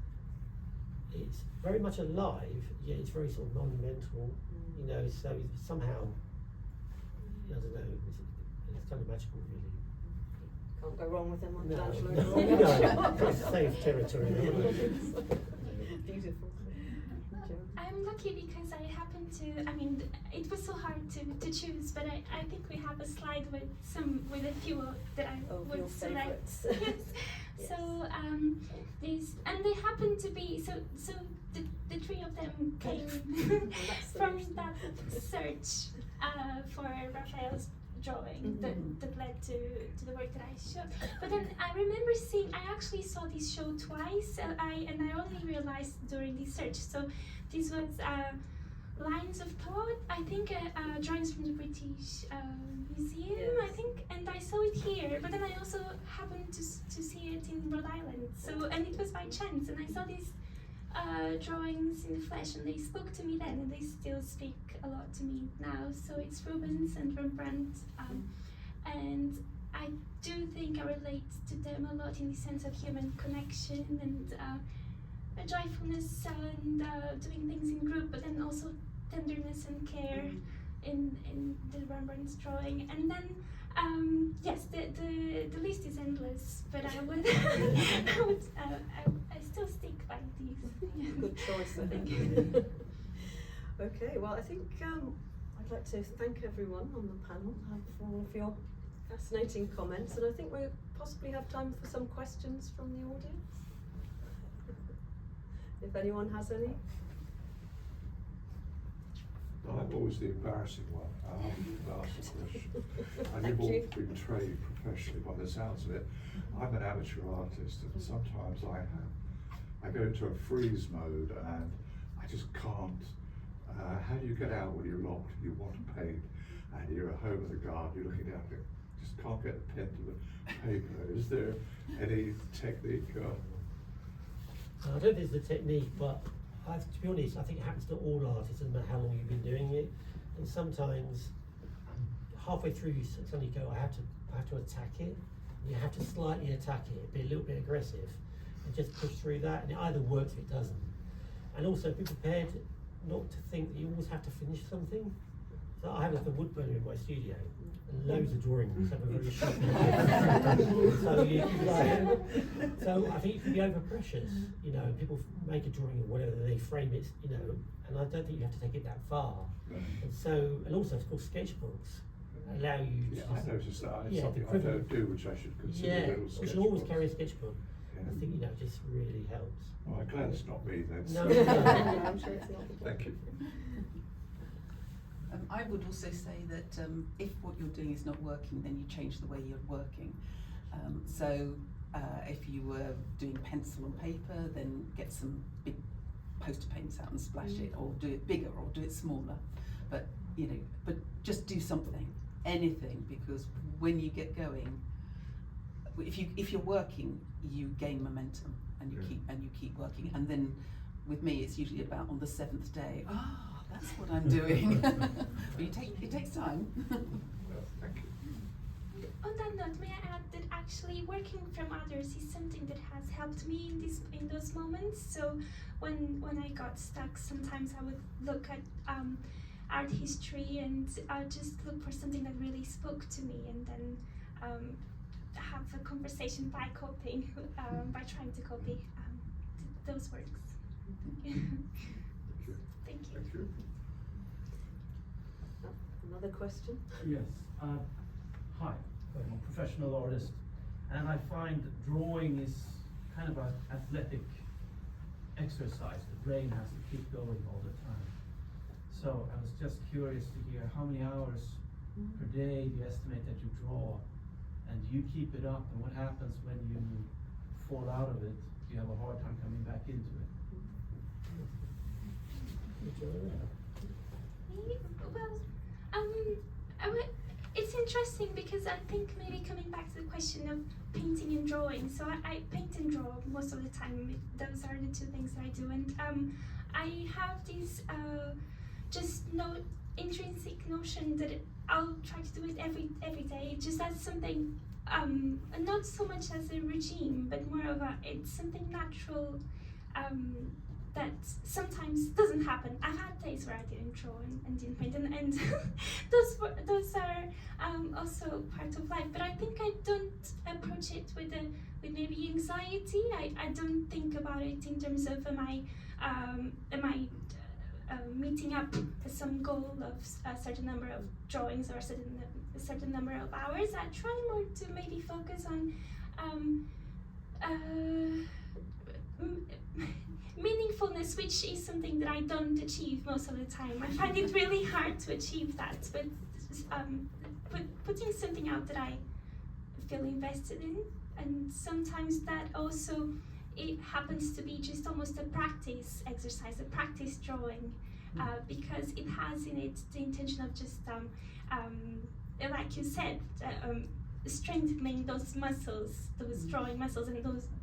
very much alive, yet it's very sort of monumental, so somehow, I don't know, it's kind of magical, really. Can't go wrong with them on No, it's safe territory. Beautiful. I'm lucky because I happen to, it was so hard to choose, but I think we have a slide with a few that I would select. Yes. So and they happen to be, so the three of them came from that search for Raphael's drawing that led to the work that I showed. But then I remember I actually saw this show twice, and I only realized during this search. So this was Lines of Thought, I think, drawings from the British Museum, Yes. I think, and I saw it here, but then I also happened to see it in Rhode Island, and it was by chance, and I saw these drawings in the flesh, and they spoke to me then, and they still speak a lot to me now. So it's Rubens and Rembrandt, and I do think I relate to them a lot in the sense of human connection and a joyfulness and doing things in group, but then also tenderness and care in the Rembrandt's drawing. And then yes, the list is endless, but I would I still stick by these. Yeah. Good choice, I think. Okay, well, I think I'd like to thank everyone on the panel for all of your Fascinating comments, and I think we possibly have time for some questions from the audience. If anyone has any. I'm always the embarrassing one. I'll ask a question. And Thank you've all you. been trained professionally by the sounds of it. I'm an amateur artist, and sometimes I go into a freeze mode and I just can't. How do you get out when you're locked? You want to paint, and you're at home in the garden. You're looking down here, just can't get the pen to the paper. Is there any technique? I don't think it's the technique, but to be honest, I think it happens to all artists, no matter how long you've been doing it. And sometimes, halfway through, you suddenly go, I have to attack it. You have to slightly attack it, be a little bit aggressive, and just push through that. And it either works or it doesn't. And also, be prepared not to think that you always have to finish something. So I have like a wood burner in my studio, and loads of drawings have a very short so I think you can be over precious, you know, people make a drawing or whatever, they frame it, you know, and I don't think you have to take it that far. And so, and also of course sketchbooks allow you to Yeah, I noticed that. It's yeah, something I don't do, which I should consider yeah, little you sketchbooks. should always carry a sketchbook. Yeah. I think, you know, just really helps. Well, I'm glad it's not me then. No, I'm sure it's not. Thank you. I would also say that if what you're doing is not working, then you change the way you're working. If you were doing pencil and paper, then get some big poster paints out and splash it, or do it bigger, or do it smaller. But you know, but just do something, anything, because when you get going, if you're working, you gain momentum, and you keep working, and then with me, it's usually about on the 7th day. That's what I'm doing. But it takes time. Thank you. On that note, may I add that actually working from others is something that has helped me in those moments. So when I got stuck, sometimes I would look at art history and just look for something that really spoke to me, and then have a conversation by copying, by trying to copy those works. Thank you. Thank you. Another question? Yes. Hi, I'm a professional artist, and I find drawing is kind of an athletic exercise. The brain has to keep going all the time. So I was just curious to hear how many hours per day you estimate that you draw, and do you keep it up, and what happens when you fall out of it? Do you have a hard time coming back into it? It's interesting because I think maybe coming back to the question of painting and drawing. So I paint and draw most of the time. Those are the two things that I do, and I have this just no intrinsic notion that I'll try to do it every day, just as something, not so much as a regime, but more of it's something natural. That sometimes doesn't happen. I've had days where I didn't draw and didn't paint, and those are also part of life. But I think I don't approach it with maybe anxiety. I don't think about it in terms of am I meeting up to some goal of a certain number of drawings or a certain number of hours. I try more to maybe focus on meaningfulness, which is something that I don't achieve most of the time. I find it really hard to achieve that, but putting something out that I feel invested in, and sometimes that also, it happens to be just almost a practice exercise, a practice drawing, because it has in it the intention of just, like you said, strengthening those muscles, those drawing muscles, and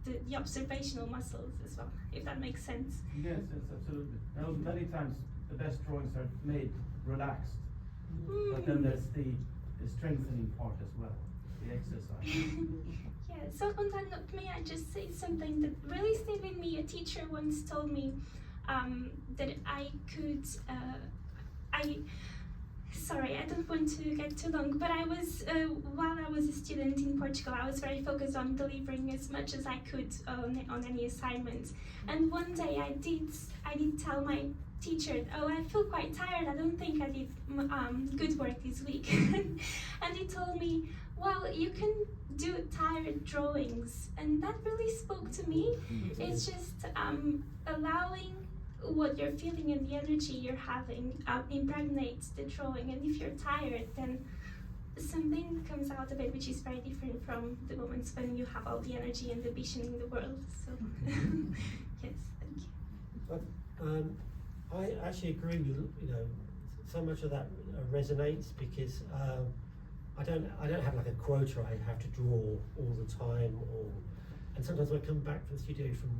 the observational muscles as well, if that makes sense. Yes, absolutely. Now, many times the best drawings are made relaxed, but then there's the strengthening part as well, the exercise. Yeah, so on that note, may I just say something that really stayed with me? A teacher once told me that I could, I don't don't want to get too long, but I was, while I was a student in Portugal, I was very focused on delivering as much as I could on any assignment. And one day I did tell my teacher, oh, I feel quite tired, I don't think I did good work this week. And he told me, well, you can do tired drawings. And that really spoke to me. It's just allowing what you're feeling and the energy you're having impregnates the drawing. And if you're tired, then something comes out of it which is very different from the moments when you have all the energy and ambition in the world. So, yes, thank you. I actually agree with, you know, so much of that resonates, because I don't have like a quota I have to draw all the time, and sometimes when I come back from the studio from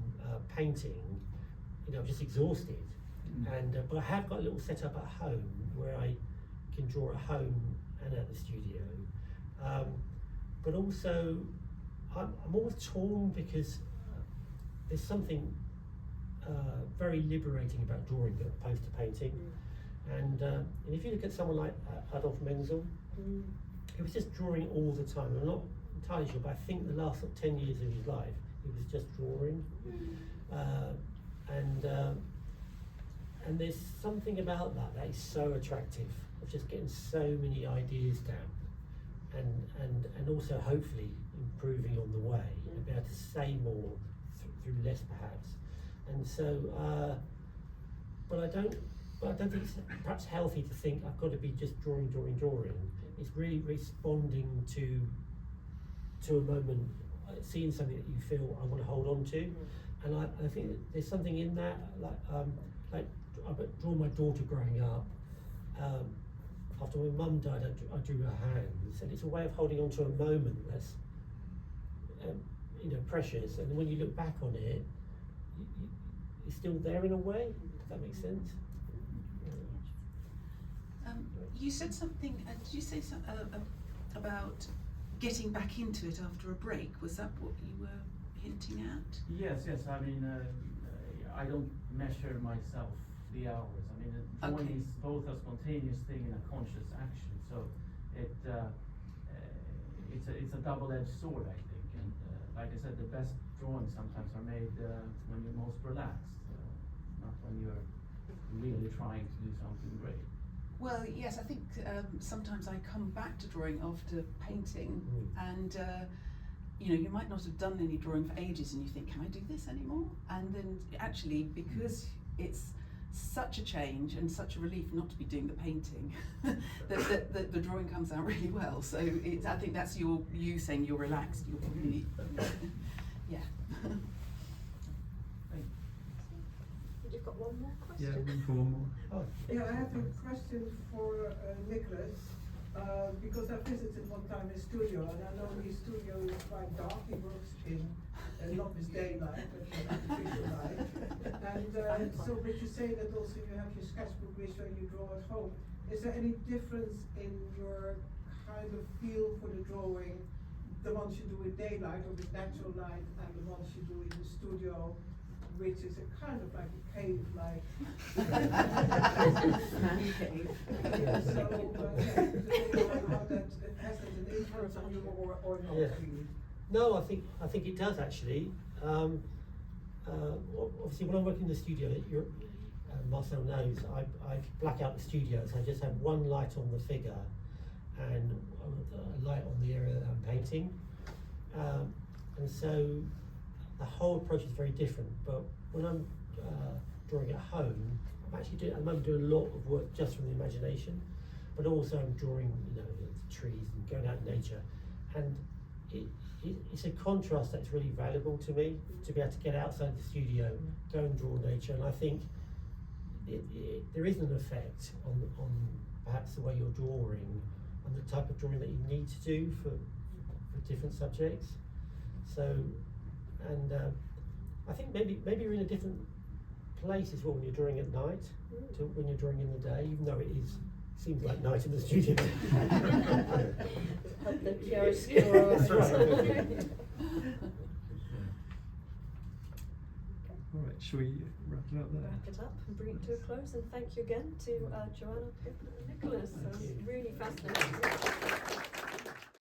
painting, you know, I'm just exhausted. And but I have got a little setup at home where I can draw at home and at the studio. But also, I'm always torn, because there's something very liberating about drawing as opposed to painting. And if you look at someone like Adolf Menzel, he was just drawing all the time. I'm not entirely sure, but I think the last 10 years of his life, he was just drawing. And there's something about that is so attractive, of just getting so many ideas down, and also hopefully improving on the way, and be able to say more through less perhaps. And so, but I don't think it's perhaps healthy to think I've got to be just drawing. It's really responding to a moment, seeing something that you feel I want to hold on to. And I think that there's something in that, like I drew my daughter growing up. After my mum died, I drew her hands, and it's a way of holding on to a moment that's, you know, precious. And when you look back on it, it's still there in a way. Does that make sense? You said something, did you say something about getting back into it after a break? Was that what you were hinting at? Yes. I mean, I don't measure myself the hours. I mean, drawing is both a spontaneous thing and a conscious action. So it's a double-edged sword, I think. And like I said, the best drawings sometimes are made when you're most relaxed, not when you're really trying to do something great. Well, yes, I think sometimes I come back to drawing after painting, and you know, you might not have done any drawing for ages, and you think, can I do this anymore? And then actually, because it's such a change and such a relief not to be doing the painting, that the drawing comes out really well. So I think that's you saying you're relaxed. You're really, yeah. You've got one more question? Yeah, one more. Oh. Yeah, I have a question for Nicholas, because I visited one time his studio, and I know his studio is quite dark. He works in not with daylight, but artificial light. And so, but you say that also you have your sketchbook which you draw at home. Is there any difference in your kind of feel for the drawing, the ones you do with daylight or with natural light, and the ones you do in the studio, which is a kind of like a cave-like man cave. So, how that has an influence on you or not really? No, I think it does actually. Obviously, when I work in the studio, Marcel knows I black out the studio, so I just have one light on the figure and a light on the area that I'm painting, and so the whole approach is very different. But when I'm drawing at home, I'm actually doing a lot of work just from the imagination, but also I'm drawing, you know, trees and going out in nature, and it's a contrast that's really valuable to me, to be able to get outside the studio, go and draw nature. And I think there is an effect on perhaps the way you're drawing, on the type of drawing that you need to do for different subjects. So, and I think maybe you're in a different place as well when you're drawing at night to when you're drawing in the day, even though seems like night in the studio. The chiaroscuro. That's right. All right, shall we wrap it up there? Wrap it up and bring it to a close, and thank you again to Joanna, Pippa and Nicholas. Thank you. Really fascinating.